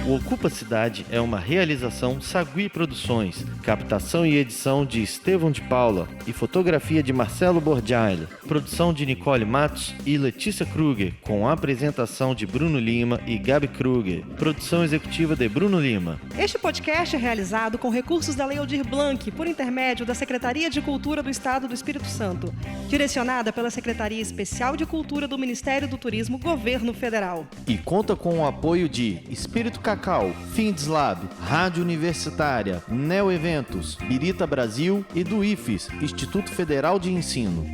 O Ocupa Cidade é uma realização Sagui Produções, captação e edição de Estevão de Paula e fotografia de Marcelo Borgiali, produção de Nicole Matos e Letícia Kruger, com a apresentação de Bruno Lima e Gabi Kruger, produção executiva de Bruno Lima. Este podcast é realizado com recursos da Lei Aldir Blanc, por intermédio da Secretaria de Cultura do Estado do Espírito Santo, direcionada pela Secretaria Especial de Cultura do Ministério do Turismo, Governo Federal. E conta com o apoio de Espírito Cacau, Findslab, Rádio Universitária, Neo Eventos, Birita Brasil e do IFES, Instituto Federal de Ensino.